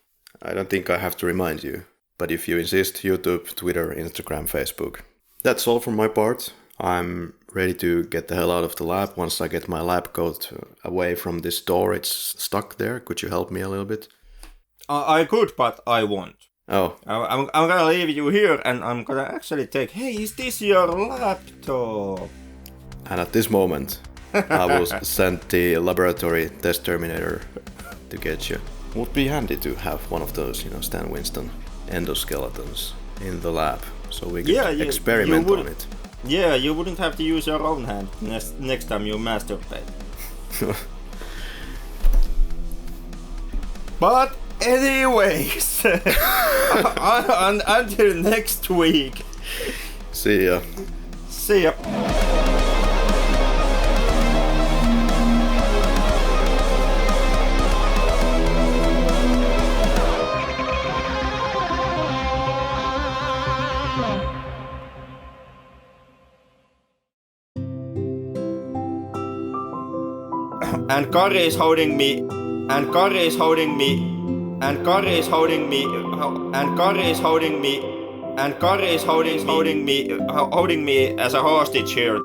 I don't think I have to remind you. But if you insist, YouTube, Twitter, Instagram, Facebook. That's all from my part. I'm ready to get the hell out of the lab once I get my lab coat away from this door. It's stuck there. Could you help me a little bit? I could, but I won't. Oh. I'm gonna leave you here and I'm gonna actually take... Hey, is this your laptop? And at this moment, I will send the laboratory test Terminator to get you. Would be handy to have one of those, Stan Winston endoskeletons in the lab, so we can experiment on it. Yeah, you wouldn't have to use your own hand next time you masturbate. But anyways, until next week. See ya. See ya. And Karri is holding me, and Karri is holding me, and Karri is holding me, and Karri is holding me, and Karri is holding me as a hostage here.